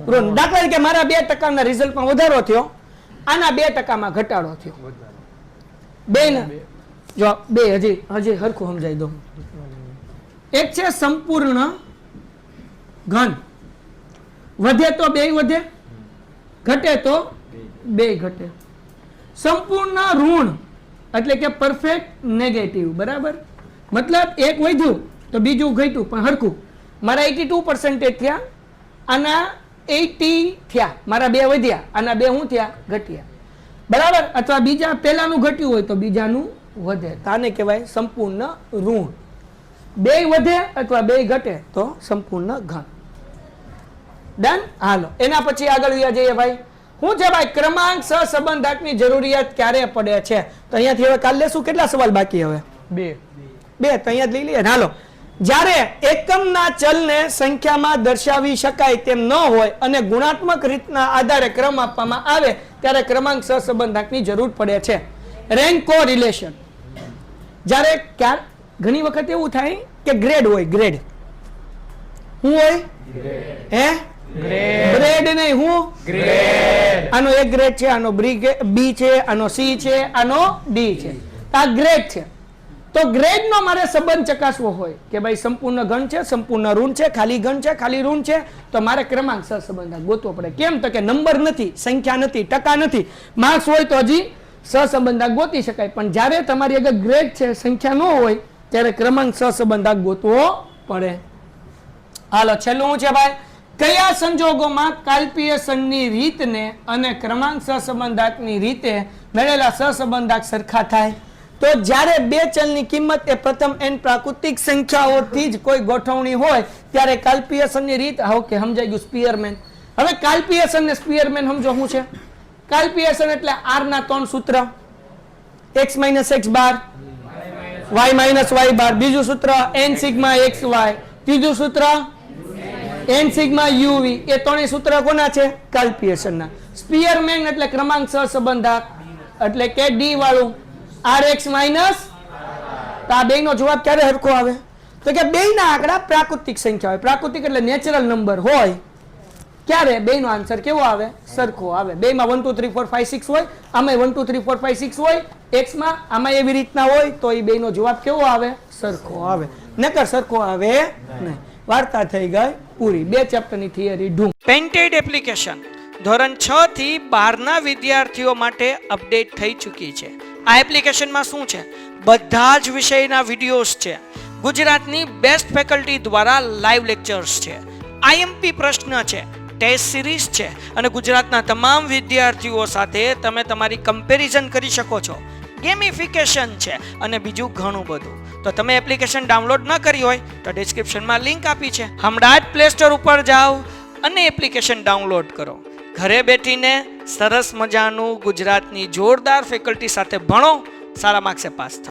ઋણ. દાખલા તરીકે મારા 2% રિઝલ્ટમાં વધારો થયો, આના 2% ઘટાડો થયો. બે ને જો બે હજી હરખું સમજાઈ દઉં. એક છે સંપૂર્ણ ઘન, વધે તો બે વધે, ઘટે તો બે ઘટે. સંપૂર્ણ ઋણ એટલે કે પરફેક્ટ નેગેટિવ. બરાબર? મતલબ એક વધ્યું તો બીજું ઘટ્યું પણ હરખું. મારા 82% થયા, આના 80 થયા, મારા 2 વધ્યા, આના 2 શું થયા? ઘટ્યા. બરાબર? અથવા બીજા પહેલાનું ઘટ્યું હોય તો બીજાનું વધે, આને કહેવાય સંપૂર્ણ ઋણ. બે વધે અથવા બે ઘટે તો સંપૂર્ણ ઘન. ડન? હાલો, એના પછી આગળ જઈએ ભાઈ. શું છે ભાઈ? ક્રમાંક સહસંબંધાંકની જરૂરિયાત ક્યારે પડે છે? તો અહીંયાથી હવે કાલ લેશું. કેટલા સવાલ બાકી? હવે બે. તો અહીંયા જ લઈ લઈએ. હાલો, જ્યારે એકમના ચલને સંખ્યામાં દર્શાવી શકાય તેમ ન હોય અને ગુણાત્મક રીતના આધારે ક્રમ આપવામાં આવે, ત્યારે ક્રમાંક સહસંબંધાંકની જરૂર પડે છે. Rank correlation. જ્યારે ઘણી વખત એવું થાય કે ગ્રેડ હોય, ગ્રેડ શું હોય? ગ્રેડ નહીં, હું ગ્રેડ. આનો એક ગ્રેડ છે, આનો બી છે, આનો સી છે, આનો ડી છે. આ ગ્રેડ છે. તો ગ્રેડ નો મારે સંબંધ ચકાસવો હોય કે ભાઈ સંપૂર્ણ ઘન છે, સંપૂર્ણ ઋણ છે, ખાલી ઘન છે, ખાલી ઋણ છે, તો મારે ક્રમાંક સહસંબંધાંક ગોતવો પડે. કેમ? તો કે નંબર નથી, સંખ્યા નથી, ટકા નથી. માર્ક્સ હોય તો હજી સહસંબંધાંક ગોતી શકાય, પણ જ્યારે તમારી આગળ ગ્રેડ છે, સંખ્યા ન હોય, ત્યારે ક્રમાંક સહસંબંધાંક ગોતવો પડે. હાલો, છેલ્લું શું છે ભાઈ? કયા સંજોગોમાં કાલ્પ્યસનની રીતને અને ક્રમાંક સહસંબંધાંકની રીતે મેળવેલા સહસંબંધાંક સરખા થાય? તો જ્યારે બે ચલની કિંમત એ પ્રથમ n પ્રાકૃતિક સંખ્યાઓથી જ કોઈ ગોઠવણી હોય ત્યારે કાલ્પિયસનની રીત ઓકે સમજાઈ ગયું સ્પીયરમેન. હવે કાલ્પિયસન ને સ્પીયરમેન સમજો શું છે. કાલ્પિયસન એટલે r ના 3 સૂત્ર x - x બાર y - y બાર, બીજું સૂત્ર n સિગ્મા xy, ત્રીજું સૂત્ર n સિગ્મા uv. એ ત્રણેય સૂત્ર કોના છે? કાલ્પિયસનના. સ્પીયરમેન એટલે ક્રમાંક સહસંબંધક એટલે કે d વાળું rx માઇનસ. તો આ બેયનો જવાબ ક્યારે સરખો આવે? તો કે બેયના આંકડા પ્રાકૃતિક સંખ્યા હોય. પ્રાકૃતિક એટલે નેચરલ નંબર હોય ક્યારે બેયનો આન્સર કેવો આવે? સરખો આવે. બેયમાં 1 2 3 4 5 6 હોય, આમાં 1 2 3 4 5 6 હોય, x માં આમાં એવી રીતના હોય, તો એ બેયનો જવાબ કેવો આવે? સરખો આવે. નકર સરખો આવે નહીં. વાર્તા થઈ ગઈ પૂરી. 2 ચેપ્ટરની થિયરી ઢૂંઢ. પેન્ટેડ એપ્લિકેશન ધોરણ 6 થી 12ના વિદ્યાર્થીઓ માટે અપડેટ થઈ ચૂકી છે. આ એપ્લિકેશનમાં શું છે? બધા જ વિષયના વિડીયોઝ છે. ગુજરાતની બેસ્ટ ફેકલ્ટી દ્વારા લાઈવ લેક્ચર્સ છે, IMP પ્રશ્ન છે, ટેસ્ટ સિરીઝ છે અને ગુજરાતના તમામ વિદ્યાર્થીઓ સાથે તમે તમારી કમ્પેરિઝન કરી શકો છો. ગેમિફિકેશન છે અને બીજું ઘણું બધું. તો તમે એપ્લિકેશન ડાઉનલોડ ન કરી હોય તો ડિસ્ક્રિપ્શનમાં લિંક આપી છે, હમણાં જ પ્લે સ્ટોર ઉપર જાઓ અને એપ્લિકેશન ડાઉનલોડ કરો. ઘરે બેઠીને સરસ મજાનું ગુજરાતની જોરદાર ફેકલ્ટી સાથે ભણો, સારા માર્ક્સે પાસ થાઓ.